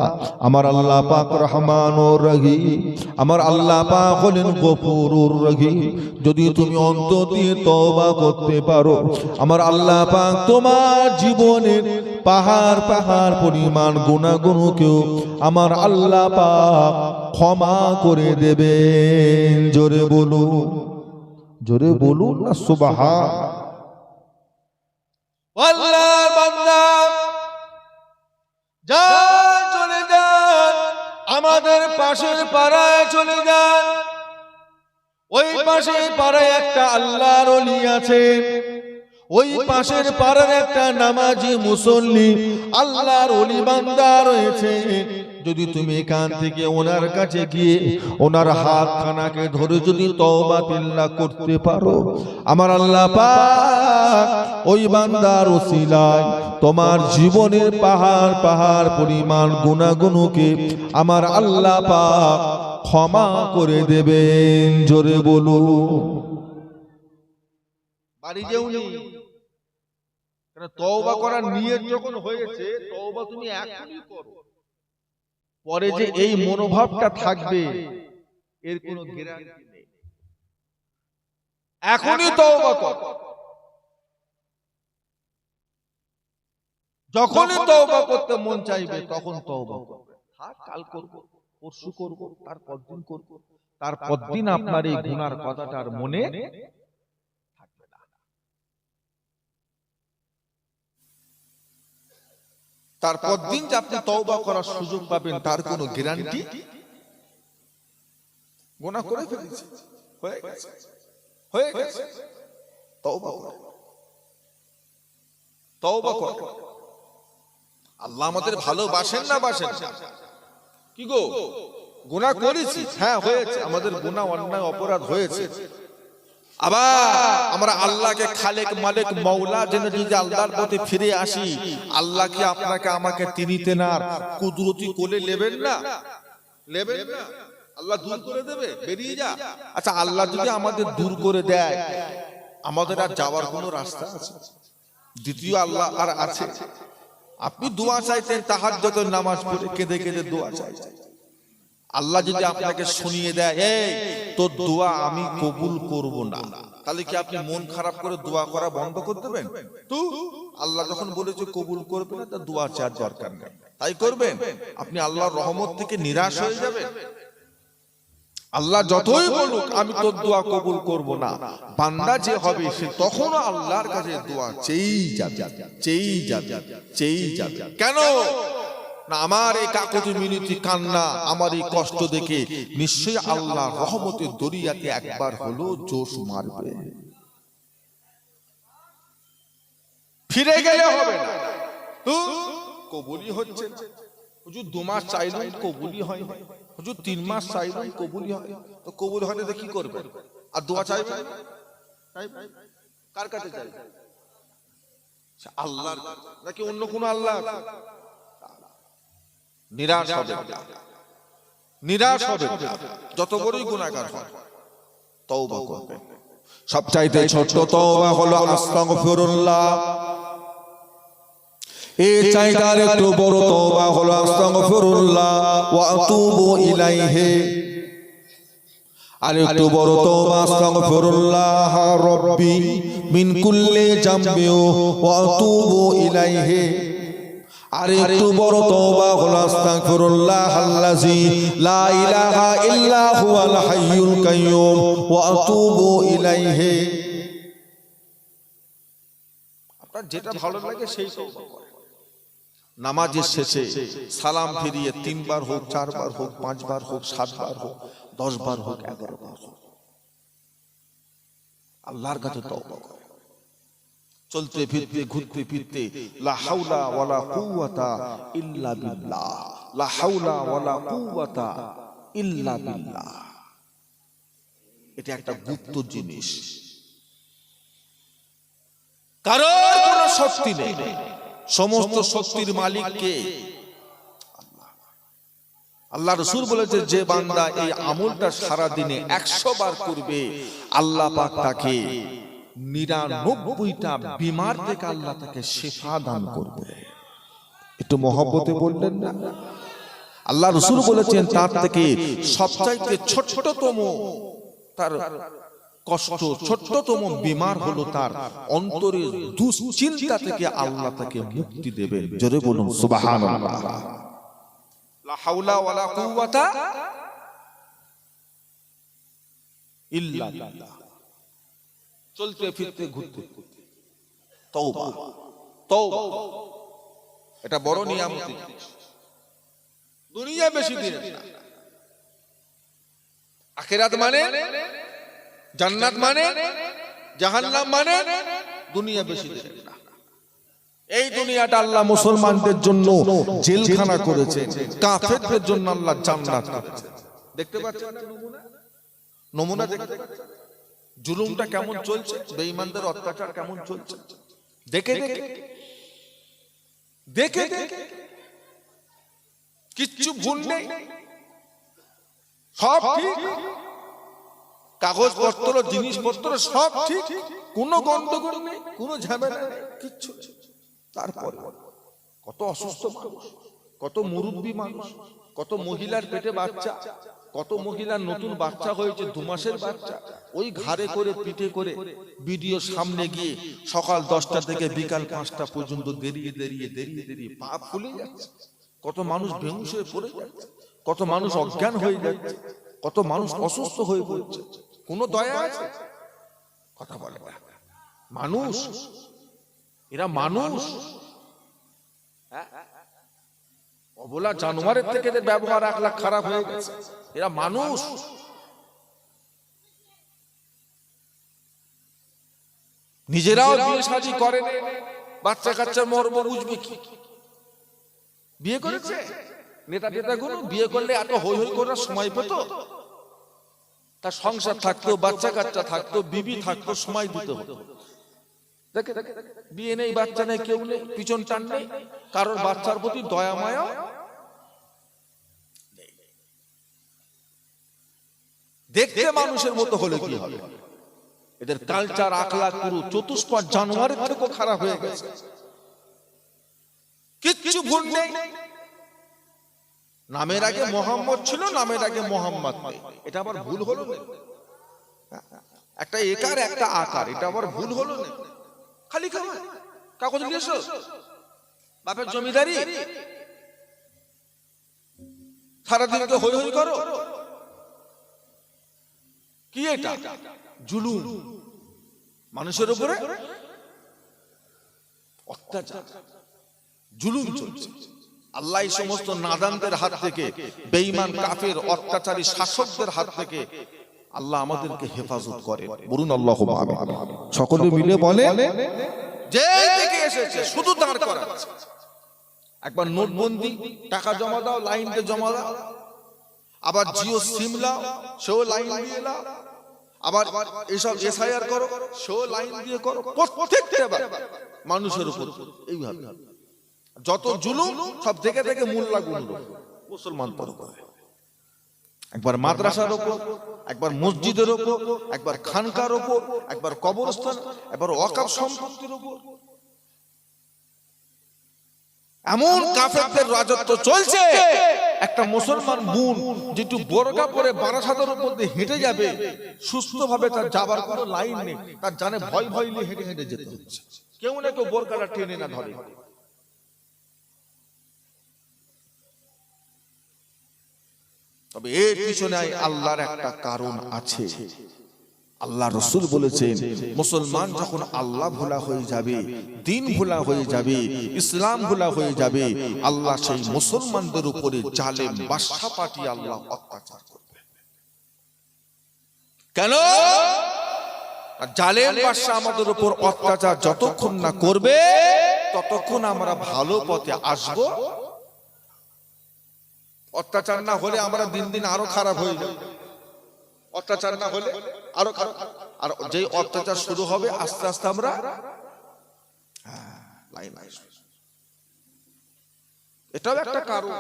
Speaker 1: আমার আল্লাহ পাক রহমানুর রহিম, আমার আল্লাহ পাক হলেন গফুরুর রহিম। যদি তুমি অন্তর দিয়ে তওবা করতে পারো, আমার আল্লাহ পাক তোমার জীবনের পাহাড় পাহাড় পরিমাণ গুনাহগুলোকেও আমার আল্লাহ পাক ক্ষমা করে দেবেন। জোরে বলুন, জোরে বলুন না সুবহান। আল্লাহর বান্দা যান, চলে যান, আমাদের পাশের পাড়ায় চলে যান। ওই পাশের পাড়ায় একটা আল্লাহর ওলি আছে, ওই পাশের পাড়ার একটা নামাজি মুসল্লি আল্লাহর ওলি বান্দা রয়েছে। যদি তুমি এখান থেকে ওনার কাছে গিয়ে ওনার হাত খানাকে ধরে যদি তওবা তিল্লা করতে পারো, আমার আল্লাহ পাক ওই বান্দার ওসিলায় তোমার জীবনের পাহাড় পাহাড় পরিমাণ গুনাহগুলোকে আমার আল্লাহ পাক ক্ষমা করে দেবেন। জোরে বলো। বাড়ি যেওনি, কারণ তওবা করার নিয়ত যখন হয়েছে, তওবা তুমি এখনই করো। পরে যে এই মনোভাবটা থাকবে এর কোনো গ্যারান্টি নেই। এখনই তওবা কর। যখনই তওবা করতে মন চাইবে তখন তওবা করবে। কাল করব, পরশু করব, তারপর দিন করব, তারপর দিন আপনার এই গুনার কথাটা আর মনে থাকবে না। তারপর দিন যে আপনি তওবা করার সুযোগ পাবেন তার কোনো গ্যারান্টি। গুনাহ করে ফেলেছি, হয়ে গেছে, হয়ে গেছে, তওবা করো, তওবা করো। আল্লাহ আমাদের ভালোবাসেন না বাসেন? কি গো, গুনাহ করেছি, হ্যাঁ হয়েছে, আমাদের গুনাহ অন্যায় অপরাধ হয়েছে। আবার আমরা আল্লাহকে খালেক মালিক মওলা জেনে যদি আল্লাহর পথে ফিরে আসি, আল্লাহ কি আপনাকে আমাকে তিনি তেনার কুদরতি কোলে নেবেন না? নেবেন না? আল্লাহ দূর করে দেবে, বেরিয়ে যা। আচ্ছা, আল্লাহ যদি আমাদের দূর করে দেয়, আমাদের আর যাওয়ার কোনো রাস্তা আছে? দ্বিতীয় আল্লাহ আর আছে? আপনি দোয়া চাইতেন, তাহাজ্জুদের নামাজ পড়ে কেঁদে কেঁদে দোয়া চাইতেন, আল্লাহ যদি আপনাকে শুনিয়ে দেয়, এই তোর দোয়া আমি কবুল করব না, তাহলে কি আপনি মন খারাপ করে দোয়া করা বন্ধ করে দেবেন? তো আল্লাহ যখন বলেছে কবুল করবে না, তার দোয়া চার দরকার নেই, তাই করবেন? আপনি আল্লাহর রহমত থেকে নিরাশ হয়ে যাবেন। আল্লাহ যতই বলুক আমি তোর দোয়া কবুল করব না, বান্দা যে হবে সে তখনও আল্লাহর কাছে দোয়া চেয়েই যাবে, চেয়েই যাবে, চেয়েই যাবে। কেন না? আমার এই কাকুতি মিনতি কান্না, আমার এই কষ্ট দেখে নিশ্চয়ই আল্লাহ রহমতের দরিয়াতে একবার হলো জোশ মারবে। ফিরে গেলে হবে না, তো কবুলই হচ্ছে না। হুজুর 2 মাস চাইলেন কবুলই হয় না, হুজুর 3 মাস চাইলেন কবুলই হয়, তো কবুল হলে তো কি করবে? আর দোয়া চাইবে কার কাছে চাইবে? আল্লাহর নাকি অন্য কোন আল্লাহ? নিরাশ হবে, নিরাশ হবে। যত বড়ই গুনাহগার হয় তওবা করবে। সবচাইতে ছোট তওবা হলো আস্তাগফিরুল্লাহ। এই চাইতার একটু বড় তওবা হলো আস্তাগফিরুল্লাহ ওয়া আতুবু ইলাইহি। আর একটু বড় তওবা আস্তাগফিরুল্লাহ রাব্বি মিন কুল্লি জামবি ওয়া আতুবু ইলাইহি। আর একটু বড় তওবা হলো আস্তাগফিরুল্লাহ আল্লাযী লা ইলাহা ইল্লা হুয়াল হাইয়ুল কাইয়্যুম ওয়া আতুবু ইলাইহি। আপনার যেটা ভালো লাগে সেই তওবা করেন। নামাজের শেষে সালাম ফিরিয়ে 3 বার হোক, 4 বার হোক, 5 বার হোক, 7 বার হোক, 10 বার হোক, 11 বার হোক, আল্লাহর কাছে তওবা করেন। চলতে ফিরতে ঘুরতে ফিরতে লা হাওলা ওয়ালা কুওয়াতা ইল্লা বিল্লাহ। লা হাওলা ওয়ালা কুওয়াতা ইল্লা বিল্লাহ। এটা একটা গুপ্ত জিনিস, কারোর কোনো শক্তি নেই, সমস্ত শক্তির মালিক কে? আল্লাহ রাসূল বলেছে যে বান্দা এই আমলটা সারা দিনে 100 বার করবে, আল্লাহ পাক তাকে 99টা বিমার থেকে আল্লাহ তাকে শিফা দান করবে। একটু মহব্বতে বললেন না? আল্লাহ রাসূল বলেছেন তার থেকে সবচাইতে ছোটতম তার কষ্ট, ছোটতম বিমার হলো তার অন্তরের দুশ্চিন্তা থেকে আল্লাহ তাকে মুক্তি দেবেন। জোরে বলুন সুবহানাল্লাহ। লা হাওলা ওয়ালা কুওয়াতা ইল্লা বিল্লাহ। চলতে ফিরতে ঘুরতে তওবা, তওবা এটা বড় নিয়ামত। দুনিয়া বেশি দিন না, আখিরাত মানে, জান্নাত মানে, জাহান্নাম মানে দুনিয়া বেশি দিন না। এই দুনিয়াটা আল্লাহ মুসলমানদের জন্য জেলখানা করেছেন, কাফেরদের জন্য আল্লাহ জান্নাত করেছেন। দেখতে পাচ্ছেন না নমুনা? নমুনা দেখতে পাচ্ছেন জুলুমটা কেমন চলছে, বেঈমানদের অত্যাচার কেমন চলছে? দেখে দেখে দেখে দেখে কিচ্ছু ভুল নেই, সব ঠিক, কাগজপত্র জিনিসপত্র সব ঠিক, কোনো গন্ডগোল নেই, কোনো ঝামেলা নেই, কিচ্ছু। তারপর কত অসুস্থ মানুষ, কত মুরব্বী মানুষ, কত মহিলার পেটে বাচ্চা, কত মহিলার নতুন বাচ্চা হয়েছে 2 মাসের বাচ্চা, ওই ঘাড়ে করে পিঠে করে ভিডিও সামনে গিয়ে সকাল 10টা থেকে বিকাল 5টা পর্যন্ত দেরিয়ে দেরিয়ে দেরিয়ে দেরিয়ে পা ফুলে যাচ্ছে। কত মানুষ বেহুশ হয়ে পড়ে যাচ্ছে, কত মানুষ অজ্ঞান হয়ে যাচ্ছে, কত মানুষ অসুস্থ হয়ে পড়ছে। কোনো দয়া আছে? কথা বলে না। মানুষ, এরা মানুষ, অবলা জানোয়ারের থেকে এদের ব্যবহার 1 লাখ খারাপ হয়ে গেছে। এরা মানুষ। নিজেরাও বিয়ে শাদী করে, বাচ্চা কাচ্চার মর্ম বুঝবে কি? বিয়ে করেছে নেতা টেতা গুলো, বিয়ে করলে এত হই হই করার সময় পেত? তার সংসার থাকতো, বাচ্চা কাচ্চা থাকতো, বিবি থাকতো, সময় দিতে হতো। দেখে বিয়ে নেই, বাচ্চা নেই, কেউ নেই, পিছন টান নেই, কারোর বাচ্চার প্রতি দয়া মায়া। দেখতে মানুষের মতো হলে কি হবে? এদের কালচার আখলাক পুরো চতুষ্পদ জানোয়ারের থেকেও খারাপ হয়ে গেছে। কিচ্ছু ভুল নেই। নামের আগে মোহাম্মদ ছিল, নামের আগে মোহাম্মদ নেই, এটা আবার ভুল হলো না? একটা একার একটা আকার, এটা আবার ভুল হলো না? খালি খাওয়া কাগজ নিয়ে এসো, বাপের জমিদারি, সারাদিনকে হই হই করো। কি এটা? জুলুম, মানুষের উপরে অত্যাচার, জুলুম চলছে। আল্লাহ এই সমস্ত নাদানদের হাত থেকে, বেঈমান কাফের অত্যাচারী শাসকদের হাত থেকে আল্লাহ আমাদেরকে হেফাজত করে। বলুন আল্লাহুম্মা আমিন। সকলে মিলে বলে, যে থেকে এসেছে শুধু দাঁড় করাচ্ছে। একবার নোটবন্দি, টাকা জমা দাও, লাইন দিয়ে জমা দাও। আবার জিও সিম লাও, সেও লাইন দিয়ে লাও। আবার এসব এসআইআর করো, সেও লাইন দিয়ে করো। প্রত্যেকটা মানুষের উপর এইভাবে যত জুলুম, সব থেকে থেকে মোল্লা গুন্ডা মুসলমানদের উপর। একবার মাদ্রাসার উপর, একবার মসজিদের উপর, একবার খানকার উপর, একবার কবরস্থান, একবার ওয়াকফ সম্পত্তির উপর। এমন কাফেরদের রাজত্ব চলছে। একটা মুসলমান বোন যেটু বোরকা পরে বারাসাতের উপর দিয়ে হেঁটে যাবে, সুস্থভাবে তার যাবার কোনো লাইন নেই, তার জানে ভয় ভয় নিয়ে হেঁটে হেঁটে যেতে হচ্ছে। কেউ না কেউ বোরকাটা টেনে না ধরে। তবে এর পিছনে আল্লাহর একটা কারণ আছে। আল্লাহ রাসূল বলেছেন, মুসলমান যখন আল্লাহ ভোলা হয়ে যাবে, দ্বীন ভোলা হয়ে যাবে, ইসলাম ভোলা হয়ে যাবে, আল্লাহ সেই মুসলমানদের উপরে জালেম বাদশা পাঠিয়ে আল্লাহ অত্যাচার করবে। কেন? জালেম বাদশা আমাদের উপর অত্যাচার যতক্ষণ না করবে, ততক্ষণ আমরা ভালো পথে আসব। অত্যাচার না হলে আমরা দিন দিন আরো খারাপ হয়ে যাব। অত্যাচার না হলে আরো খারাপ, আর যেই অত্যাচার শুরু হবে আস্তে আস্তে আমরা লাইন আসবে। এটাও একটা কারণ,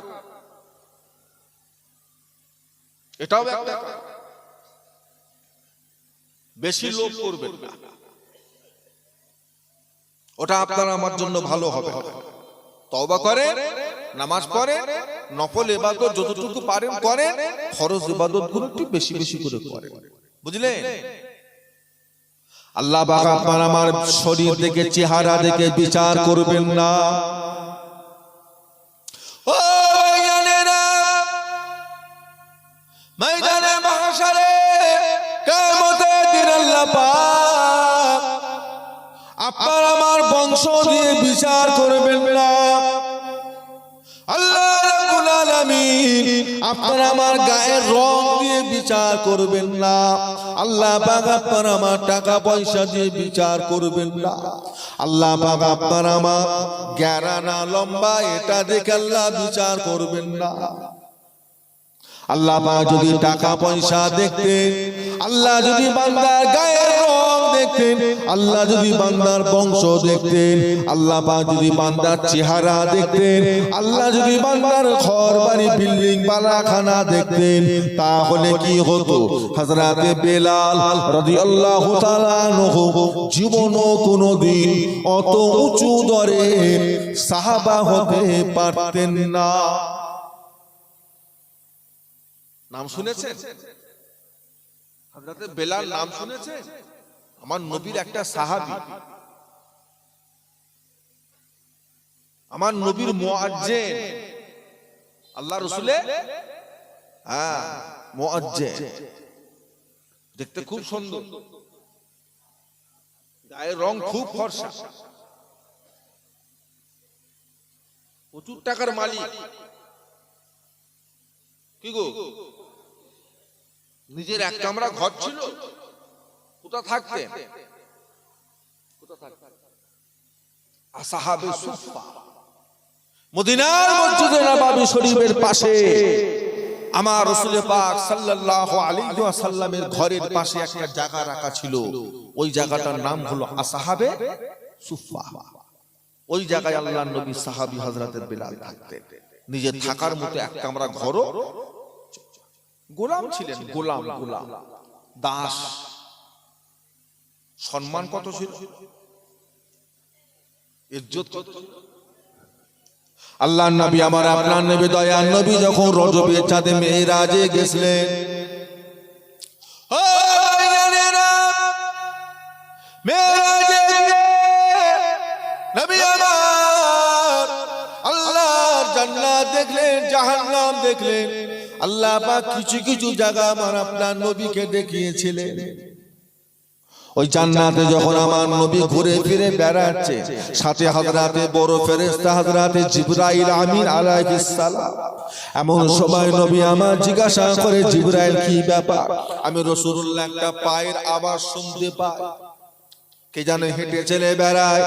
Speaker 1: এটাও একটা কারণ। বেশি লোভ করবেন না, ওটা আপনার আমার জন্য ভালো হবে। তওবা করেন, নামাজ পড়েন, নফল ইবাদত যতটুকু পারেন করেন, ফরজ ইবাদতগুলো একটু বেশি বেশি করে করেন, বুঝলেন? আল্লাহ পাক আপনার আমার শরীর দেখে, চেহারা দেখে বিচার করবেন না। ও ভাইয়ানেরা, ময়দানে মাহশারে কিয়ামতের দিন আল্লাহ পাক আপনার আমার বংশ দিয়ে বিচার করবেন না। আল্লাহ রাব্বুল আলামিন আপনার আমার গায়ের রং দিয়ে বিচার করবেন না। আল্লাহ পাক আপনার আমার টাকা পয়সা দিয়ে বিচার করবেন না। আল্লাহ পাক আপনার আমার গ্যারানা লম্বা এটা দেখে আল্লাহ বিচার করবেন না। আল্লাহ পাক যদি টাকা পয়সা দেখতেন, আল্লাহ যদি বান্দার গায়ের রং দেখতেন, আল্লাহ যদি বান্দার বংশ দেখতেন, আল্লাহ পাক যদি বান্দার চেহারা দেখতেন, আল্লাহ যদি বান্দার ঘর বাড়ি বিল্ডিং বালাখানা দেখতেন, তাহলে কি হতো? হযরতে বেলাল রাদিয়াল্লাহু তাআলা আনহু জীবনও কোনোদিন অত উঁচু দরে সাহাবা হতে পারতেন না। নাম শুনেছেন? হযরতে বেলাল নাম শুনেছেন? আমার নবীর একটা সাহাবী, আমার নবীর মুয়াজ্জিন, আল্লাহ রাসূলের মুয়াজ্জিন, দেখতে খুব সুন্দর, গায়ের রং খুব ফর্সা, প্রচুর টাকার মালিক। কি গো, নিজের এক কামরা ঘর ছিল, কোথা থাকতেন? আসহাবে সুফফা, মদিনার মসজিদে নববী শরীফের পাশে আমার রাসূল পাক সাল্লাল্লাহু আলাইহি ওয়াসাল্লামের ঘরের পাশে একটা জায়গা রাখা ছিল। ওই জায়গাটার নাম হলো আসহাবে সুফফা। ওই জায়গায় আল্লাহর নবী সাহাবী হযরতে বেলাল থাকতেন। নিজের থাকার মতো এক কামরা ঘরও, গোলাম ছিলেন, গোলাম গোলাম দাস। সম্মান কত ছিল, ইজ্জত কত। আল্লাহর নবী আমার আপনার নবী দয়ার নবী যখন রজবের চাঁদে মেরাজে গেছিলেন, মেরাজে নবী আমার আল্লাহর জান্নাত দেখলেন, জাহান্নাম দেখলেন। আল্লাহ পাক কিছু কিছু জায়গা আমার আপনার নবীকে দেখিয়েছিলেন। ওই জান্নাতে যখন আমার নবী ঘুরে ফিরে বেড়াচ্ছে, সাথে হযরতে বড় ফেরেশতা হযরতে জিবরাইল আমিন আলাইহিস সালাম। এমন সময় নবী আমার জিজ্ঞাসা করে, জিবরাইল কি ব্যাপার? আমি রাসূলুল্লাহ একটা পায়ের আওয়াজ শুনতে পাই। কে জানে হেঁটে চলে বেড়ায়,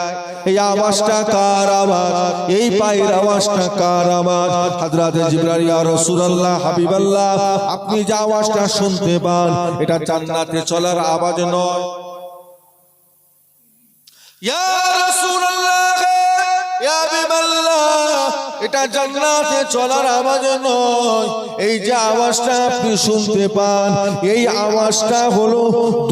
Speaker 1: এই আওয়াজটা কার আওয়াজ? এই পায়ের আওয়াজটা কার আওয়াজ? হযরতে জিবরাইল, ইয়া রাসূলুল্লাহ, হাবিবাল্লাহ, আপনি যে আওয়াজটা শুনতে পান এটা জান্নাতে চলার আওয়াজ নয়। ইয়া রাসূলুল্লাহ, ইয়া হাবিবাল্লাহ, এটা জান্নাতে চলার আওয়াজ নয়। এই যে আওয়াজটা আপনি শুনতে পান, এই আওয়াজটা হলো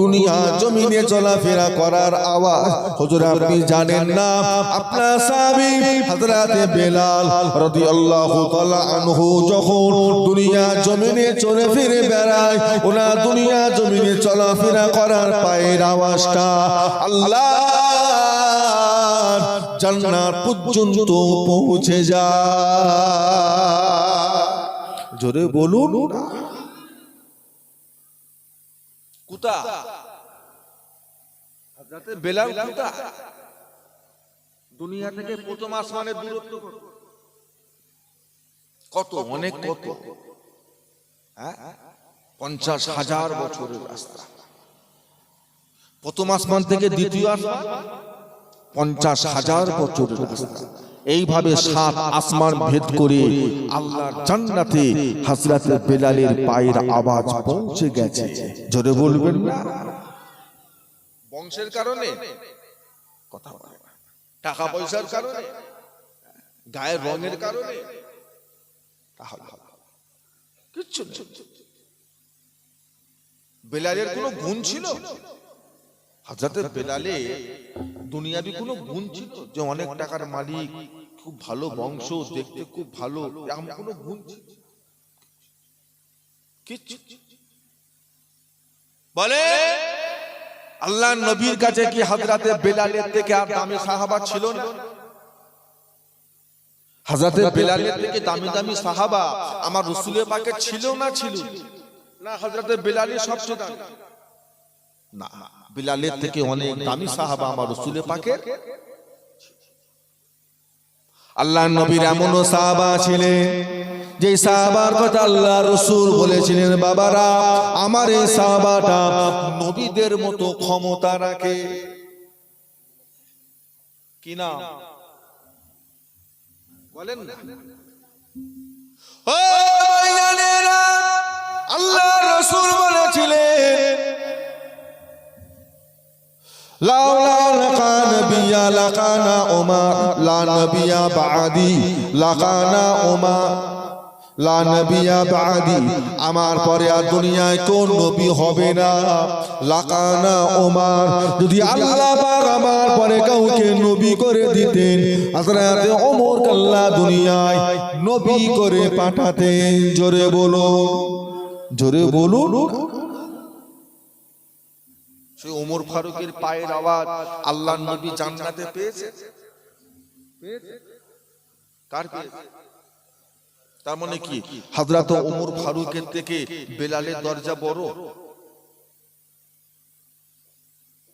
Speaker 1: দুনিয়া জমিনে চলাফেরা করার আওয়াজ। হুজুর আপনি জানেন না, আপনার সাহাবী হযরতে বেলাল রাদিয়াল্লাহু তাআলা আনহু যখন দুনিয়া জমিনে চলে ফিরে বেড়ায়, ওনা দুনিয়া জমিনে চলাফেরা করার পায়ের আওয়াজটা আল্লাহ জান্নাত পর্যন্ত পৌঁছে যায়। জোরে বলুন, কুতা হযরতে বেলাল কুতা? দুনিয়া থেকে প্রথম আসমানের দূরত্ব কত? অনেক কত, 50,000 বছরের রাস্তা। প্রথম আসমান থেকে দ্বিতীয় আসমান 50,000 বছরের রাস্তা। এইভাবে 7 আসমান ভেদ করে আল্লাহর জান্নাতে হযরত বেলালের পায়ের আওয়াজ পৌঁছে গেছে। জোরে বলবেন না? বংশের কারণে কথা বলে না, টাকা পয়সার কারণে, গায়ের রঙের কারণে, তাহলে কিচ্ছু নেই। বেলালের কোনো গুণ ছিল? হযরত বেলালে দুনিয়াবি কোনো গুণ ছিল যে অনেক টাকার মালিক, খুব ভালো বংশ, দেখতে খুব ভালো, এমন কোনো গুণ ছিল? কিচ্ছু। বলে আল্লাহর নবীর কাছে কি হযরত বেলালের থেকে আর দামি সাহাবা ছিল না? হযরত বেলালের থেকে দামি দামি সাহাবা আমার রাসূলের পাকে ছিল না? ছিল না? হযরত বেলালই সবচেয়ে দামি? না, বেলালের থেকে অনেক দামি সাহাবা আমার রাসূলের পাকে। আল্লাহর নবীর এমনও সাহাবা ছিলেন যে সাহাবার কথা আল্লাহ রাসূল বলেছিলেন, বাবারা আমার এই সাহাবাটা নবীদের মতো ক্ষমতা রাখে। কি নাম বলেন না? ও ভাইয়ানেরা, আল্লাহ রাসূল বলেছিলেন, লাউলা লাকানা লাকানা উমার লা নবিয়া বাদি, লাকানা উমার লা নবিয়া বাদি, আমার পরে আর দুনিয়ায় কোন নবী হবে না। লাকানা উমার, যদি আল্লাহ পাক আমার পরে কাউকে নবী করে দিতেন, হযরত ওমরকে আল্লাহ দুনিয়ায় নবী করে পাঠাতেন। জোরে বলুন, জোরে বলুন। সেই ওমর ফারুকের পায়ের আওয়াজ আল্লাহর নবী জান্নাতে পেয়েছে। কার পেয়েছে? তার মানে কি হযরত ওমর ফারুকের থেকে বেলালের দরজা বড়?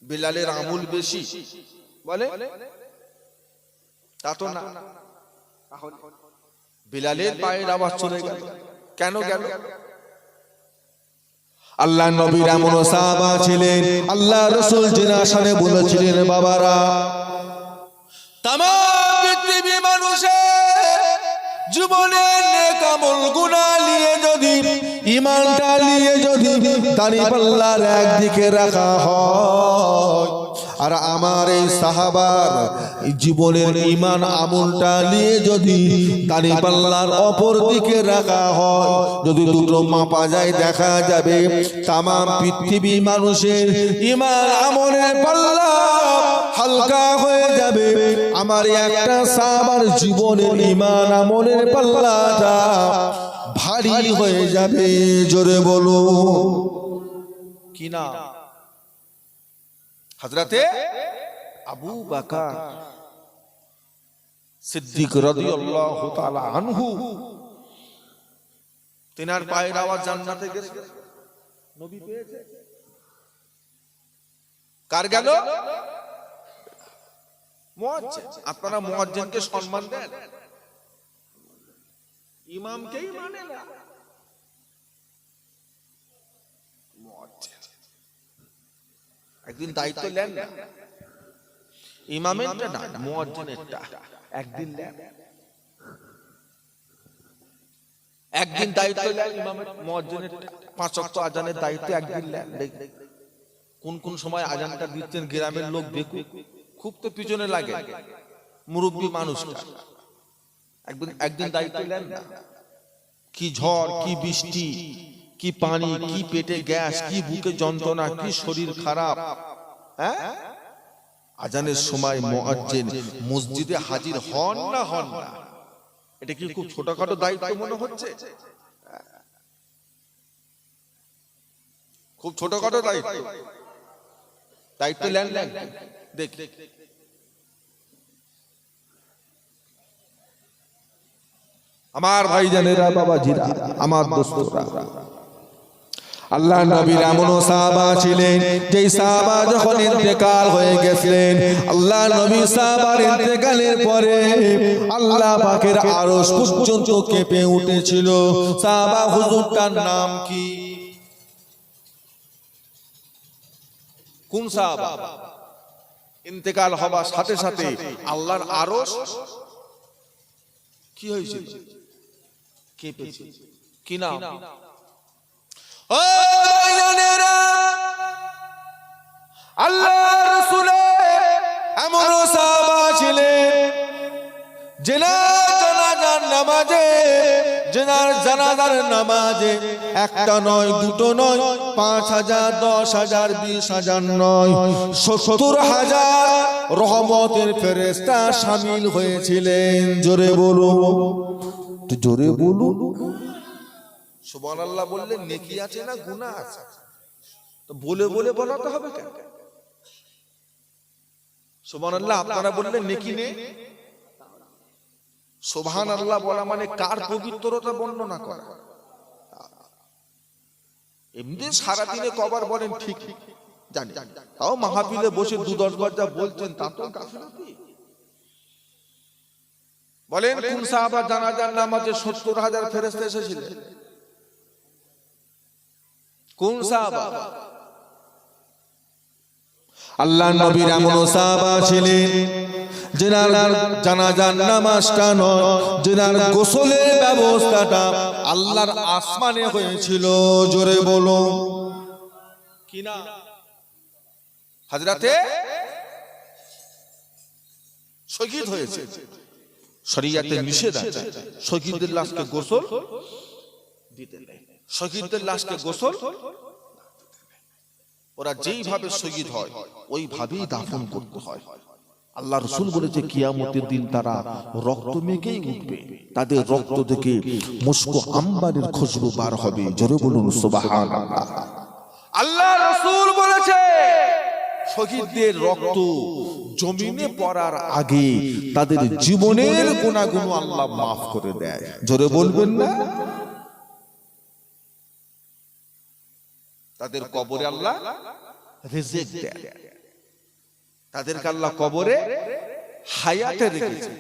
Speaker 1: বেলালের আমল বেশি বলে? তা তো না। বেলালের পায়ের আওয়াজ চলে গেল, কেন গেল? আল্লাহ নবীর এমন সাহাবা ছিলেন, আল্লাহ রাসূল জিনাশানে বলেছিলেন, বাবারা তাম পৃথিবী মানুষের জীবনের নেক আমল গুনাহ নিয়ে যদি, ঈমানটা নিয়ে যদি দাঁড়িপাল্লার একদিকে রাখা হয়, আর আমার এই সাহাবার জীবনের ঈমান আমলটা নিয়ে যদি দাঁড়িপাল্লার অপর দিকে রাখা হয়, যদি দুটো মাপা যায়, দেখা যাবে তামাম পৃথিবী মানুষের ঈমান আমলের পাল্লা হালকা হয়ে যাবে। আমার একটা সাহাবার জীবনের ঈমান আমলের পাল্লাটা ভারী হয়ে যাবে। জোরে বলো কি না? হযরতে আবু বকর সিদ্দিক রাদিয়াল্লাহু তাআলা আনহু, তিনার পায়ের আওয়াজ জান্নাতে গেছে, নবী পেয়েছে। কার গেল? মুয়াজ্জিন। আপনারা মুয়াজ্জিনকে সম্মান দেন, ইমামকেই মানে না। একদিন দায়িত্ব নেন না, ইমামেরটা না, মুয়াজ্জিনেরটা একদিন নেন। একদিন দায়িত্ব নেন ইমামের, মুয়াজ্জিনের 5 ওয়াক্ত আজানের দায়িত্ব একদিন নেন। কোন কোন সময় আজানটা দিচ্ছেন গ্রামের লোক দেখুক, খুব তো পিছনে লাগে মুরব্বী মানুষটা। একদিন দায়িত্ব নেন না। কি ঝড়, কি বৃষ্টি, কি পানি, কি পেটে গ্যাস, কি বুকে যন্ত্রণা, কি শরীর খারাপ, হ্যাঁ, আজানের সময় মুয়াজ্জিন মসজিদে হাজির হন না হন না, এটা কি খুব ছোটখাটো দায়িত্ব মনে হচ্ছে? খুব ছোটখাটো দায়িত্ব। দায়িত্ব নেন দেখ। আমার ভাইজানেরা, বাবাজিরা, আমার দোস্তরা, আল্লাহ নবীর এমন সাহাবা ছিলেন যে সাহাবা যখন ইন্তেকাল হয়ে গেছিলেন, আল্লাহ নবী সাহাবার ইন্তেকালের পরে আল্লাহ পাকের আরশ পর্যন্ত কেঁপে উঠেছিল। সাহাবা হুজুরটার নাম কি? কোন সাহাবা? ইন্তেকাল হবার সাথে সাথে আল্লাহর আরশ কি হয়েছিল? কেঁপেছে। কি নাম? ও ভাইজানেরা, আল্লাহর রাসূলের এমন সাহাবা ছিলেন জানাজার নামাজে একটা নয়, দুটো নয়, 5,000, 10,000, 20,000 নয়, 70,000 রহমতের ফেরেশতা শামিল হয়েছিলেন। জোরে বলুন, জোরে বলুন সুবহানাল্লাহ। বললে নেকি আছে না গুনাহ আছে? তো বলে বলে বলাতে হবে কেন? সুবহানাল্লাহ আপনারা বললেন নেকি নেই। সুবহানাল্লাহ বলা মানে কার পবিত্রতা বর্ণনা করা। এমনি সারাদিনে কবার বলেন ঠিক জানি, তাও মাহফিলে বসে 2-10 বার যা বলছেন তা তো গাফিলতি। বলেন কোন সাহাবা জানাজার নামাজে 70,000 ফেরেশতা এসেছিলেন? কোন সাহাবা? আল্লাহর নবীর এমন সাহাবা ছিলেন যেনার জানাজার নামাজটা নয়, যেনার গোসলের ব্যবস্থাটা আল্লাহর আসমানে হয়েছিল। জোরে বলো কি না? হযরতে শহীদ হয়েছে। শরীয়তে নিষেধ আছে শহীদের লাশকে গোসল দিতে নেই। শহীদের লাশকে গোসল, ওরা যেইভাবে শহীদ হয় ওইভাবেই দাফন করতে হয়। আল্লাহ রাসূল বলেছে কিয়ামতের দিন তারা রক্ত মেখেই উঠবে, তাদের রক্ত থেকে মুস্ক আম্বারের খুশবু বার হবে। জোরে বলুন সুবহানাল্লাহ। আল্লাহ রাসূল বলেছে শহীদদের রক্ত জমিনে পড়ার আগে তাদের জীবনের গুনাহগুলো আল্লাহ মাফ করে দেয়। জোরে বলবেন না? তাদের কবরে আল্লাহ রিজিক দেয়, তাদেরকে আল্লাহ কবরে হায়াতে রেখেছে,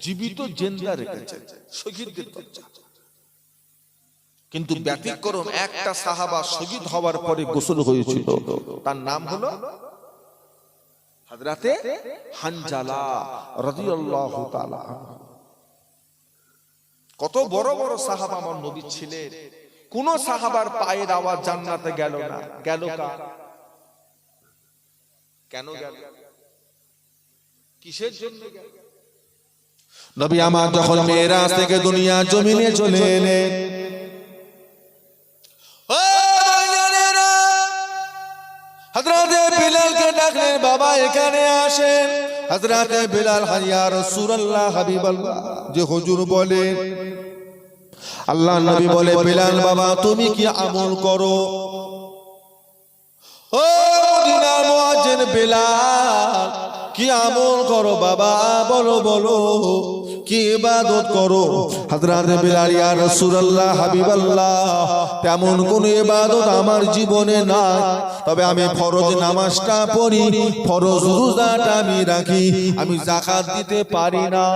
Speaker 1: জীবিত জিন্দা রেখেছে শহীদদের দরজা। কিন্তু ব্যতিক্রম একটা সাহাবা শহীদ হওয়ার পরে গোসল হয়েছিল, তার নাম হলো হযরতে হানজালা রাদিয়াল্লাহু তাআলা। কত বড় বড় সাহাবা আমার নবী ছিলেন, কোন সাহাবার পায়ের আওয়াজ জান্নাতে গেল না। গেল কার? কেন গেল? কিসের জন্য গেল? নবী আমার যখন মেরাজ থেকে দুনিয়া জমিনে চলে এলেন, ও ভাইজানেরা, হযরতে বিলালকে ডাকলেন, বাবা এখানে আসেন। হযরতে বিলাল, ইয়া রাসূলুল্লাহ, হাবিবাল্লাহ। যে হুজুর বলেন, আল্লাহ নবী বলে, বিলাল বাবা তুমি কি আমল করো? ও মদিনার মুয়াজ্জিন বিলাল, কি আমল করো বাবা? বলো বলো, কি ইবাদত করো? হযরতে বিলাল, ইয়া রাসূলুল্লাহ, হাবিবাল্লাহ, তেমন কোন ইবাদত আমার জীবনে নাই, তবে আমি ফরজ নামাজটা পড়ি, ফরজ রোজাটা আমি রাখি, আমি যাকাত দিতে পারি না।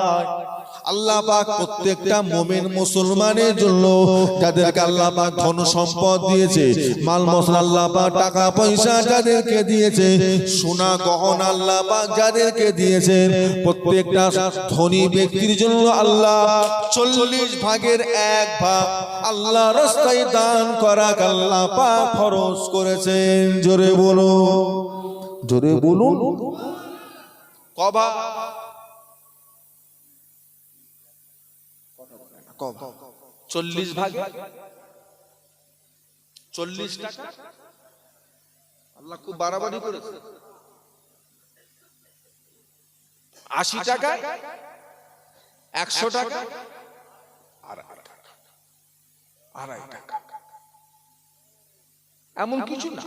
Speaker 1: আল্লাহ পাক প্রত্যেকটা মুমিন মুসলমানের জন্য যাদেরকে আল্লাহ পাক ধন সম্পদ দিয়েছে, মাল মশলা আল্লাহ পাক টাকা পয়সা যাদেরকে দিয়েছে, সোনা গহনা আল্লাহ পাক যাদেরকে দিয়েছেন, প্রত্যেকটা ধনী ব্যক্তির জন্য আল্লাহ 40 ভাগের 1 ভাগ আল্লাহ রাস্তায় দান করা আল্লাহ পাক ফরজ করেছেন। জোরে বলুন, জোরে বলুন। কবা 40 ভাগে 40 টাকা। আল্লাহ খুব বাড়াবাড়ি করেছে। 80 টাকা, 100 টাকা, আড়াই টাকা, এমন কিছু না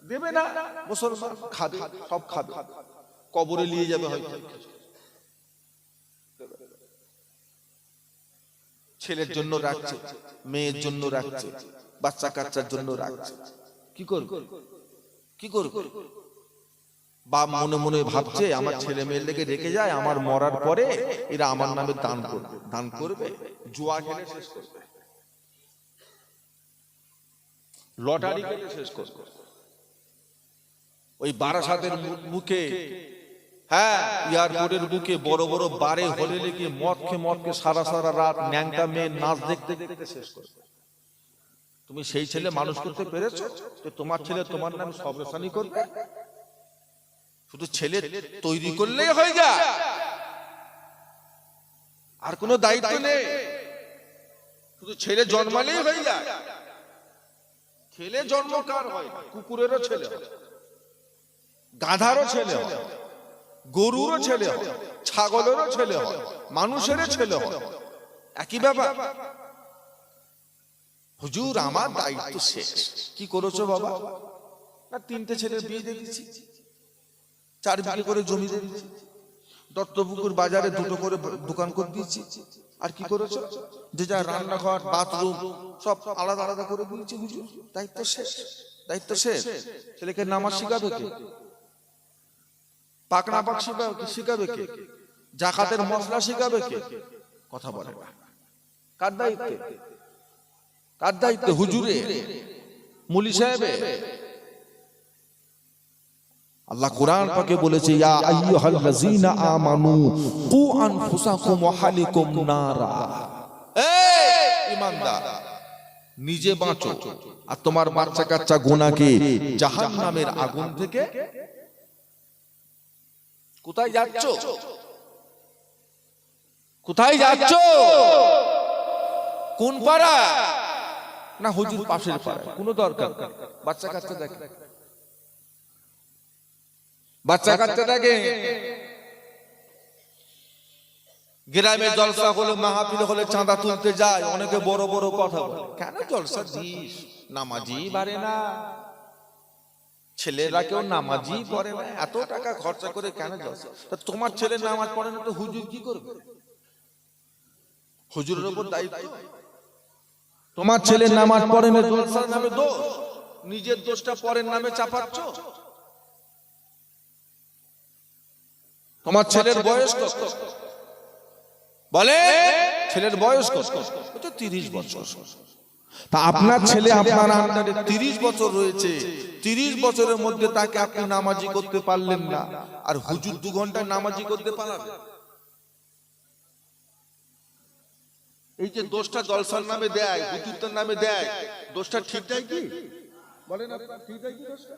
Speaker 1: দেবে না। মুসলমান খাবে, সব খাবে, কবরে নিয়ে যাবে হয়তো। ছেলের জন্য রাখছে, মেয়ের জন্য রাখছে, বাচ্চা কাচ্চার জন্য রাখছে। কি করবে? কি করবে? বাপ মনে মনে ভাবছে আমার ছেলে মেয়ের লেগে রেখে যায়, আমার মরার পরে এরা আমার নামে দান করবে। দান করবে, জুয়া খেলে শেষ করবে, লটারি খেলে শেষ করবে। ওই বারাসাতের মুখে হ্যাঁ, এয়ারপোর্টের বুকে বড় বড় বারে হলে লেগে মদ খেয়ে সারা সারা রাত ন্যাংটা মেয়ে নাচ দেখতে দেখতে শেষ করে। তুমি সেই ছেলে মানুষ করতে পেরেছো যে তোমার ছেলে তোমার নামে সবরেশানি করবে? শুধু ছেলে তৈরি করলেই হয়ে যায়, আর কোনো দায়িত্ব নেই। শুধু ছেলে জন্মালেই হয়ে যায়। ছেলে জন্ম কার হয়? কুকুরেরও ছেলে হয়, গাধারও ছেলে হয়, গরুরও ছেলে হয়, ছাগলেরও ছেলে হয়, মানুষেরও ছেলে হয়, একই ব্যাপার। হুজুর আমার দায়িত্ব শেষ। কি করেছো বাবা? না, 3টে ছেলের বিয়ে দিয়ে দিচ্ছি, 4 বিঘে করে জমি দিয়ে দিচ্ছি, দত্তপুকুর বাজারে 2টো করে দোকান করে দিচ্ছি। আর কি করেছো? যে যা রান্নাঘর বাথরুম সব আলাদা আলাদা করে দিয়েছি। হুজুর দায়িত্ব শেষ, দায়িত্ব শেষ। ছেলেকে নামাজ শিখাবে কে? পাকনা পাক শিখাবে কে? জাকাতের মশলা শিখাবে কে? কথা বলে না। কার দায়িত্বে? কার দায়িত্বে? হুজুরে, মুলি সাহেবে? আল্লাহ কোরআন পাকে বলেছে, ইয়া আইয়ুহাল্লাযীনা আমানু কু আনফুসাকুম ওয়া আহলিকুম নারা। এই ঈমানদার, নিজে বাঁচো আর তোমার বাচ্চা কাচ্চা গোনাকে জাহান্নামের আগুন থেকে। কোথায় যাচ্ছ? কোথায় যাচ্ছ? কোন পাড়া? না হুজুর পাশের পাড়া। কোনো দরকার নেই। বাচ্চা কাচ্চা দেখে, বাচ্চা কাচ্চাটাকে গ্রামে জলসা হলে মাহফিল হলে চাঁদা তুলতে যায়, অনেকে বড় বড় কথা বলে। কেন জলসা দিস? নামাজি পারে না, ছেলেরা কেউ নামাজি পড়ে না, এত টাকা খরচা করে কেন জলসা? তোমার ছেলে নামাজ পড়ে না তো হুজুর কি করবে? হুজুরের উপর দায়িত্ব। তোমার ছেলে নামাজ পড়ে না, জলসার নামে দোষ, নিজের দোষটা পরের নামে চাপাচ্ছ। তোমার ছেলের বয়স কত? বলে ছেলের বয়স কত? 30 বছর। তা আপনার ছেলে আপনার আন্ডারে 30 বছর রয়েছে, 30 বছরের মধ্যে তাকে আপনি নামাজি করতে পারলেন না, আর হুজুর 2 ঘন্টা নামাজি করতে পারবেন? এই যে দোষটা জলসার নামে দেয়, হুজুরদের নামে দেয়, দোষটা ঠিক দেয় কি? বলেন আপনারা, ঠিক দেয় কি দোষটা?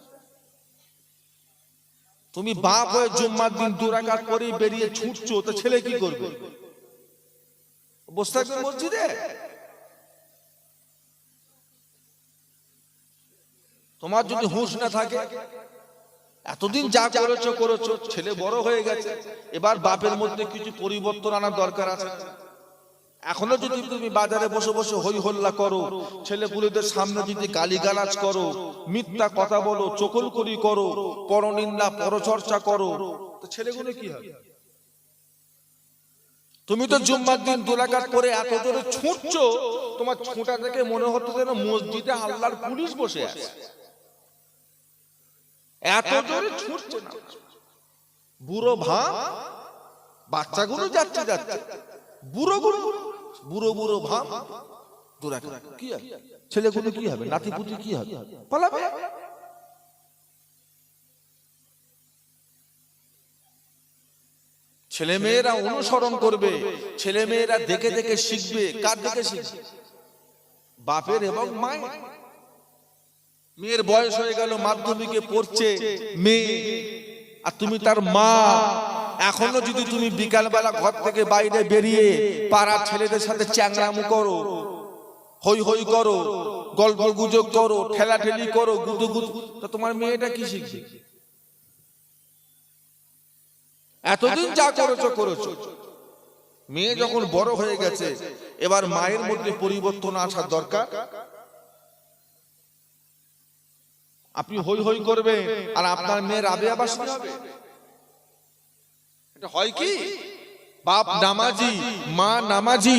Speaker 1: তুমি বাপ হয়ে জুম্মার দিন 2 রাকাত পরে বেরিয়ে ছুটছো, তো ছেলে কি করবে? বসে থাকবে মসজিদে? তোমার যদি হুঁশ না থাকে, এতদিন যা করেছো করেছো, ছেলে বড় হয়ে গেছে, এবার বাপের মধ্যে কিছু পরিবর্তন আনার দরকার আছে। এখনো যদি তুমি বাজারে বসে বসে হই হল্লা করো, ছেলে পুলেদের সামনে যদি গালিগালাজ করো, মিথ্যা কথা বলো, চকলকরি করো, পরনিন্দা পরচর্চা করো, তো ছেলেগুলো কি হবে? তুমি তো জুম্মার দিন 2 রাকাত পরে এত জোরে ছুটছো, তোমার ছোঁটা থেকে মনে হতো যেন মসজিদে আল্লাহর পুলিশ বসে আছে, এত জোরে ছুটছে না। বুড়ো ভাব, বাচ্চাগুলো যাচ্ছে যাচ্ছে, বুড়ো বুড়ো ভাব, 2 রাকাত কি হবে? ছেলেগুলো কি হবে? নাতিপুতি কি হবে? পালাবে। ছেলে মেয়েরা অনুসরণ করবে, ছেলে মেয়েরা দেখে দেখে শিখবে। কার দেখে শিখবে? বাপের এবং মায়ের। মেয়ের বয়স হয়ে গেল, মাধ্যমিকে পড়ছে মেয়ে, আর তুমি তার মা। এখনো যদি তুমি বিকালবেলা ঘর থেকে বাইরে বেরিয়ে পাড়ার ছেলেদের সাথে চ্যাংরামু করো, হই হই করো, গল্প গুজব করো, ঠেলাঠেলি করো, গুদুগুদু, তো তোমার মেয়েটা কি শিখবে? এতদিন যা করেছো করেছো, মেয়ে যখন বড় হয়ে গেছে, এবার মায়ের মধ্যে পরিবর্তন আসার দরকার। আপনি হই হই করবে আর আপনার মেয়ে রাবেয়া বাসনি হবে? এটা হয় কি? বাপ নামাজি, মা নামাজি,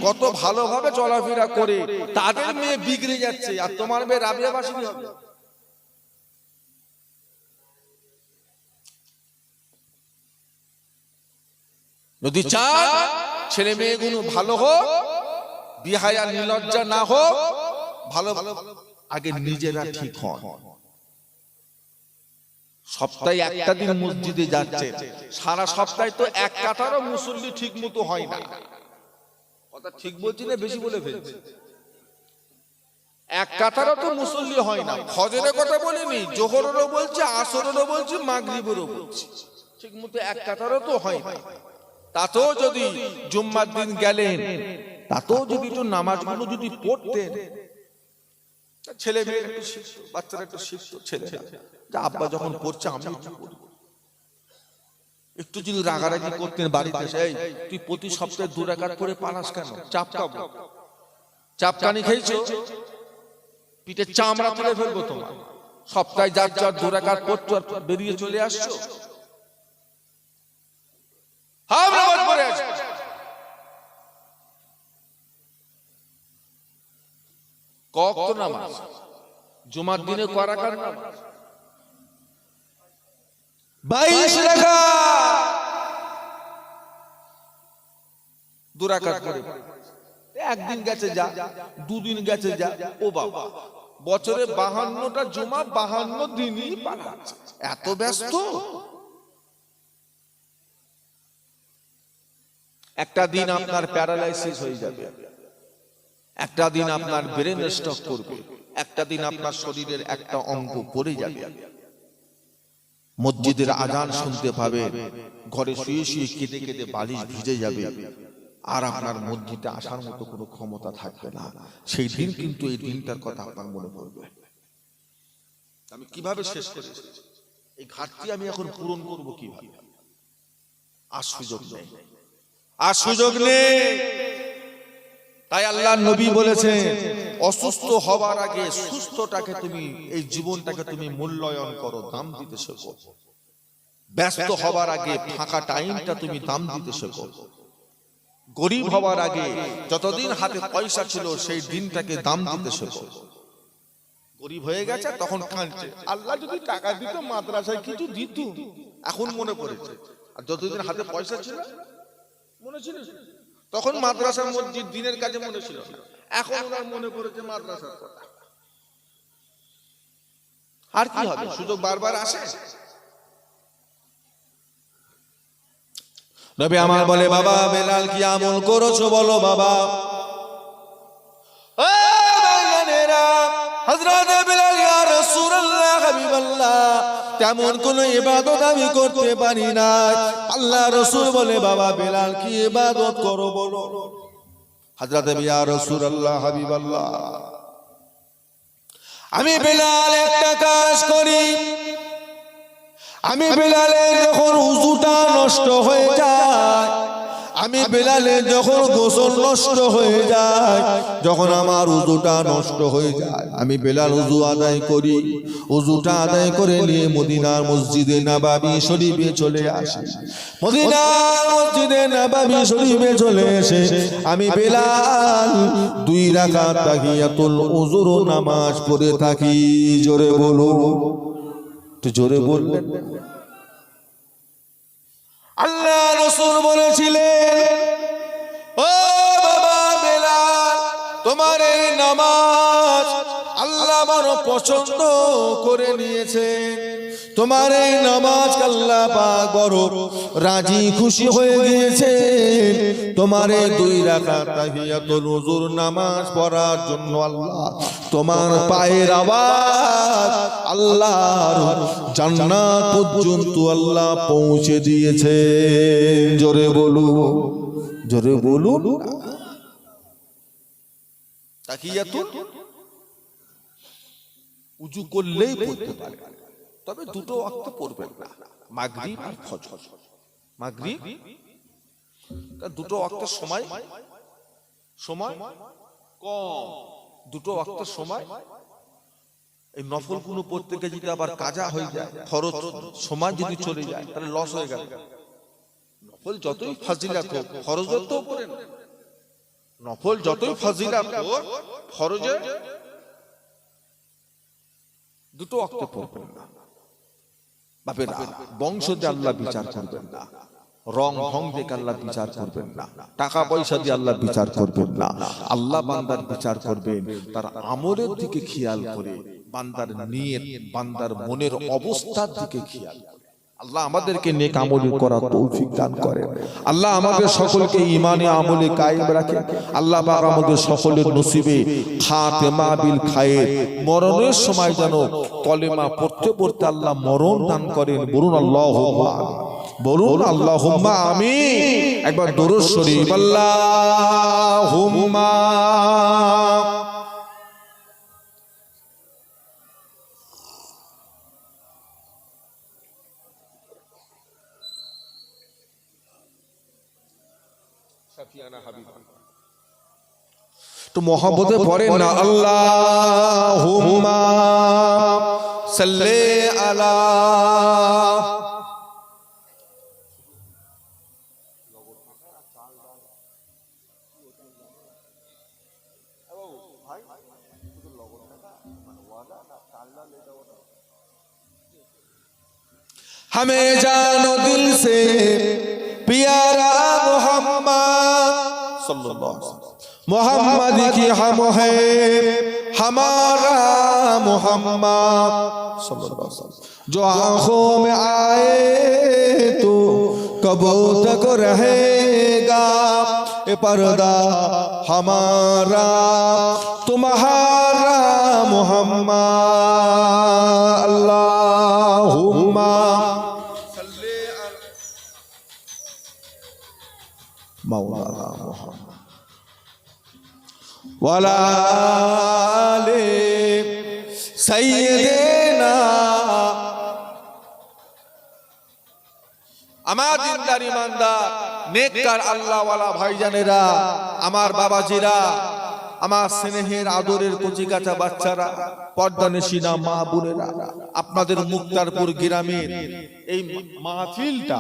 Speaker 1: কত ভালোভাবে চলাফেরা করে, তাদের মেয়ে বিগড়ে যাচ্ছে, আর তোমার মেয়ে রাবেয়া বাসনি হবে? যদি চান ছেলে মেয়েগুলো ভালো হোক, বিহায়া নির্লজ্জা না হোক, ভালো আগে নিজেরা ঠিক হন। সপ্তাহে একটা দিন মসজিদে যাচ্ছে, সারা সপ্তাহে তো এক কাতারও মুসল্লি ঠিক মতো হয় না। কথা ঠিক বলছি না বেশি বলে ফেলছি? এক কাতারও তো মুসল্লি হয় না। ফজরের কথা বলিনি, জোহরেরও বলছি, আসরেরও বলছি, মাগরিবেরও বলছি, ঠিক মতো এক কাতারও তো হয় না। তাতেও যদি জুম্মার দিন গেলেন, তাতেও যদি একটু নামাজগুলো যদি পড়তেন, ছেলে মেয়ে একটু শিখতো, বাচ্চারা একটু শিখতো, ছেলেরা যা আব্বা যখন পড়ছে আমি একটু পড়বো। একটু যদি রাগারাগি করতেন বাড়িতে, এই তুই প্রতি সপ্তাহে 2 রাকাত করে পালাস কেন? চাপকাবো, চাপকানি খেয়েছো, পিঠে চামড়া তুলে ফেলবো তোমার। সপ্তাহে যার 2 রাকাত পড়ছো আর বেরিয়ে চলে আসছো। হাফ নামাজ পড়ে আসো, কত নামাজ জুমার দিনে ক রাকাত নামাজ? 22 রাকাত, 2 রাকাত করে। একদিন গেছে যা, 2 দিন গেছে যা, ও বাবা, বছরে 52টা জুমা 52 দিনই পালাচ্ছে। এত ব্যস্ত। একটা দিন আপনার প্যারালাইসিস হয়ে যাবে, একটা দিন আপনার ব্রেন স্ট্রোক করবে, একটা দিন আপনার শরীরের একটা অঙ্গ পড়ে যাবে। মসজিদের আজান শুনতে পাবে, ঘরে শুয়ে শুয়ে কেঁদে কেঁদে বালিশ ভিজে যাবে, আর আপনার মসজিদে আসার মতো কোনো ক্ষমতা থাকবে না। সেই দিন কিন্তু এই দিনটার কথা আপনার মনে পড়বে। আমি কিভাবে শেষ করেছি, এই ঘাটতি আমি এখন পূরণ করব কিভাবে? আর সুযোগ নেই, আর সুযোগ নেই। তাই আল্লাহর নবী বলেছেন, অসুস্থ হবার আগে সুস্থটাকে তুমি, এই জীবনটাকে তুমি মূল্যায়ন করো, দাম দিতে শেখো। ব্যস্ত হবার আগে ফাঁকা টাইমটা তুমি দাম দিতে শেখো। গরিব হবার আগে যতদিন হাতে পয়সা ছিল সেই দিনটাকে দাম দিতে শেখো। গরিব হয়ে গেছে তখন কাঁদছে, আল্লাহ যদি টাকা দিত, মাদ্রাসায় কিছু দিত, এখন মনে পড়েছে। আর যতদিন হাতে পয়সা ছিল, মনে ছিল তখন মাদ্রাসা মসজিদ দিনের কাজে মনে ছিল না, এখন ওনার মনে পড়েছে মাদ্রাসার কথা। আর কি হবে, সুযোগ বারবার আসে। নবী আমার বলে, বাবা বেলাল কি আমল করেছো বলো বাবা। ও ভাইয়েরা, হযরত বেলাল, ইয়া রাসূলুল্লাহ, হাবিবাল্লাহ, তেমন কোন ইবাদত আমি করতে পারি না। আল্লাহ রাসূল বলে, বাবা বেলাল কি ইবাদত করো বলো। হযরত ইয়া রাসূলুল্লাহ, হাবিবাল্লাহ, আমি বেলাল একটা কাজ করি। আমি বেলালের যখন উযুটা নষ্ট হয়ে যায়, আমি বেলালের যখন গোসল নষ্ট হয়ে যায়, যখন আমার উযুটা নষ্ট হয়ে যায়, আমি বেলাল উযু আদায় করি। উযুটা আদায় করে নিয়ে মদিনার মসজিদে নববী শরীফে চলে আসি। মদিনার মসজিদে নববী শরীফে চলে এসে আমি বেলাল 2 রাকাত তাহিয়াতুল উযুর নামাজ পড়ে থাকি। জোরে বলুন, তো জোরে বললেন। আল্লাহ রাসূল বলেছিলেন, ও বাবা বেলাল, তোমার এই নামাজ আল্লাহ বড় পছন্দ করে নিয়েছেন। তোমার এই নামাজ আল্লাহ পাক বড় রাজি খুশি হয়ে গিয়েছেন। তোমার এই 2 রাকাত তাহিয়াতুল উযুর নামাজ পড়ার জন্য আল্লাহ তোমার পায়ের আওয়াজ আল্লাহর জান্নাত পর্যন্ত আল্লাহ পৌঁছে দিয়েছে। জোরে বলুন, জোরে বলুন। তাহিয়াতুল উযু করলেই পড়তে পারে, তবে 2 ওয়াক্ত পড়বেন না, মাগরিব আর ফজর। মাগরিব 2 ওয়াক্তের সময় কম, 2 ওয়াক্তের সময়। এই নফল গুলো পড়তে গিয়ে যদি আবার কাজা হয়ে যায়, ফরজ সময় যদি চলে যায়, তাহলে লস হয়ে গেল। নফল যতই ফজিলত হোক, ফরজের তো পড়েন। নফল যতই ফজিলত হোক, ফরজে 2 ওয়াক্ত পড়বেন না। বাপেরা, বংশ দিয়ে আল্লাহ বিচার করবেন না, রং ঢং দেখে আল্লাহ বিচার করবেন না, টাকা পয়সা দিয়ে আল্লাহ বিচার করবেন না। আল্লাহ বান্দার বিচার করবেন তার আমলের দিকে খেয়াল করে, বান্দার নিয়ত, বান্দার মনের অবস্থার দিকে খেয়াল করে। আল্লাহ আমাদেরকে নেক আমল করার তৌফিক দান করেন। আল্লাহ আমাদের সকলকে ঈমানে আমলে কায়েম রাখেন। আল্লাহ পাক আমাদের সকলের নসিবে খাতেমা বিল খায়ের, মরণের সময় যেন কলেমা পড়তে পড়তে আল্লাহ মরণ দান করেন। বলুন আল্লাহুম্মা আমিন, বলুন আল্লাহুম্মা আমিন। একবার দরুদ শরীফ আল্লাহুম্মা। তো মোহাম্মতে পড়েন না আল্লাহুম্মা সাল্লি আলা। हमें जानो दिल से प्यारा मोहम्मद सल्लल्लाहु अलैहि वसल्लम, मोहम्मद की हम है हमारा मोहम्मद सल्लल्लाहु अलैहि वसल्लम, जो आंखों में आए तो कब तक रहेगा ये पर्दा हमारा तुम्हारा मोहम्मद। अल्लाहुम्मा मौलाना मोहम्मद वाला आले सय्यिदेना। আমার দিনদার ইমানদার নেককার আল্লাহওয়ালা ভাইজানেরা, আমার বাবাজিরা, আমার স্নেহের আদরের কচিকাঁচা বাচ্চারা, পর্দানিশিনা মা বোনেরা, আপনাদের মুক্তারপুর গ্রামের এই মাহফিলটা,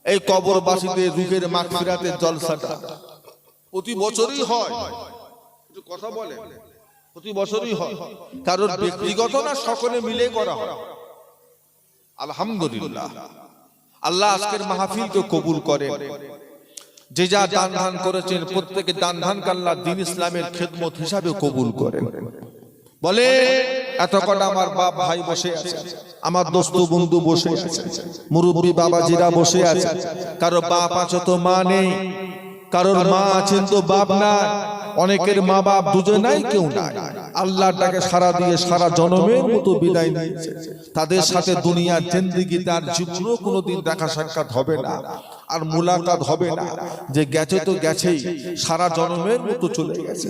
Speaker 1: এই কবরবাসীদের রূহের মাগফিরাতের জলসাটা প্রতি বছরই হয়। একটু কথা বলে, প্রতি বছরই হয়, কারণ ব্যক্তিগত না, সকলে মিলে করা হয়। আলহামদুলিল্লাহ, আল্লাহ আজকের মাহফিলকে কবুল করেন। যে যা দান ধান করেছেন প্রত্যেকে দান ধান আল্লাহ দ্বীন ইসলামের খেদমত হিসাবে কবুল করেন। বলে এত কটা আমার বাপ ভাই বসে আছে, আমার দোস্ত বন্ধু বসে আছে, মুরব্বী বাবাজিরা বসে আছে, কারো বাপ আছে তো মা নেই, কারোর মা আছেন তো বাপ নাই, অনেকের মা বাপ দুজনাই কেউ নাই। আল্লাহর ডাকে সারা দিয়ে সারা জনমের মতো বিদায় নিয়েছে। তাদের সাথে দুনিয়ার জিন্দেগি তার জীবনেও কোনোদিন দেখা সাক্ষাৎ হবে না, আর মুলাকাত হবে না। যে গেছে তো গেছেই, সারা জনমের মতো চলে গেছে।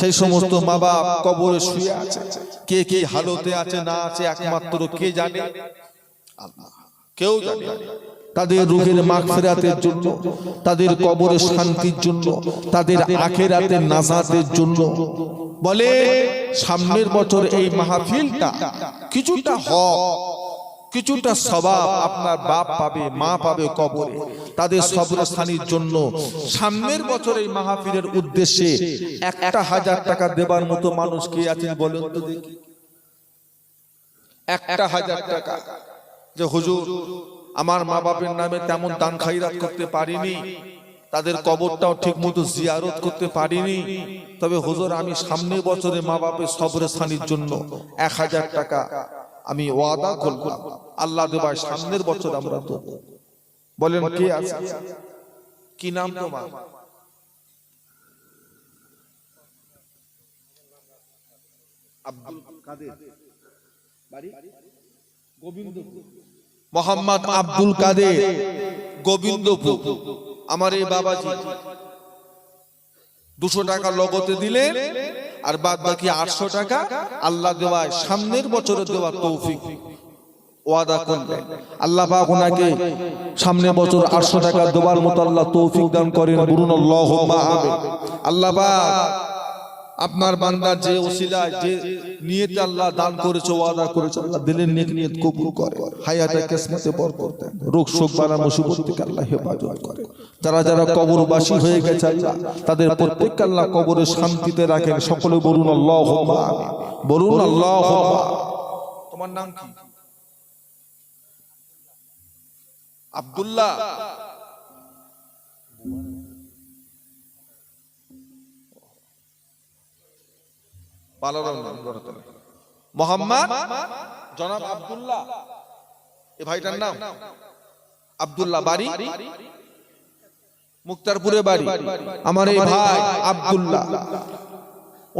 Speaker 1: সেই সমস্ত মা বাপ কবরে শুয়ে আছে, কে কি হালতে আছে না আছে একমাত্র কে জানে, আল্লাহ, কেউ জানে। তাদের রূহের মাগফিরাতের জন্য, তাদের কবরের শান্তির জন্য, তাদের আখিরাতের নাজাতের জন্য বলে সামনের বছর এই মাহফিলটা কিছুটা হক, কিছুটা সওয়াব আপনার বাপ পাবে, মা পাবে কবরে, তাদের সবরস্থানির জন্য সামনের বছর এই মাহফিলের উদ্দেশ্যে 1000 টাকা দেবার মতো মানুষ কে আছেন বলেন তো দেখি? 1000 টাকা। যে হুজুর আমার মা বাপের নামে তেমন দান খায়রাত করতে পারিনি, তাদের কবরটাও ঠিক মতো জিয়ারত করতে পারিনি, তবে হুজুর আমি সামনের বছরে মা বাপের সবরস্থানির জন্য 1000 টাকা আমি ওয়াদা করলাম, আল্লাহ দেবার সামনের বছর আমরা তো। বলেন কে আছে? কি নাম তোমার? আব্দুল কাদের, বাড়ি গোবিন্দপুর। মোহাম্মদ আব্দুল কাদের, গোবিন্দপুর। আমার এই বাবাজি 200 টাকা লগতে দিলেন, আর বাদ বাকি 800 টাকা আল্লাহ দেওয়ায় সামনের বছরে দেওয়ার তৌফিক ওয়াদা করলেন। আল্লাহ পাক ওনাকে সামনের বছর 800 টাকা দেওয়ার মতো আল্লাহ তৌফিক দান করেন। বলুন আল্লাহুম্মা আমিন। আল্লাহ পাক আপনার বান্দা যে ওসিলায় যে নিয়তে আল্লাহ দান করেছে, ওয়াদা করেছে, আল্লাহ দিলের নেক নিয়ত কবুল করে, হায়াতে কিসমতে বরকত দেন, রোগ শোক বালা মুসিবত থেকে আল্লাহ হেফাজত করে। যারা যারা কবরবাসী হয়ে গেছে আল্লাহ তাদের প্রত্যেককে আল্লাহ কবরে শান্তিতে রাখেন। সকলে বলুন আল্লাহুম্মা আমিন, বলুন আল্লাহুম্মা। তোমার নাম কি? আব্দুল্লাহ। মোহাম্মদ জনাব আব্দুল্লাহ, এ ভাইটার নাম আব্দুল্লাহ, বাড়ি মুক্তারপুরে বাড়ি। আমার এই ভাই আব্দুল্লাহ,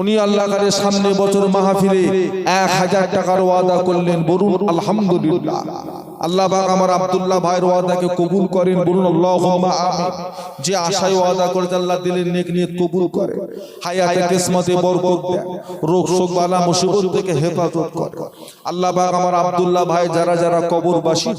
Speaker 1: উনি আল্লাহর সামনে বছর মাহফিলে 1000 টাকার ওয়াদা করলেন। বলুন আলহামদুলিল্লাহ। আল্লাহ পাক আমার আব্দুল্লাহ ভাইয়ের ওয়াদাকে কবুল করেন। বলুন আল্লাহুম্মা আমিন। যে আশায় ওয়াদা করেছে আল্লাহ দিলের নেক নিয়ত কবুল করে, হায়াতে কিসমতে বরকত দেয়, রোগ শোক বালা মুসিবত থেকে হেফাজত করে। আল্লাহ পাক আমার আব্দুল্লাহ ভাই যারা যারা কবরবাসী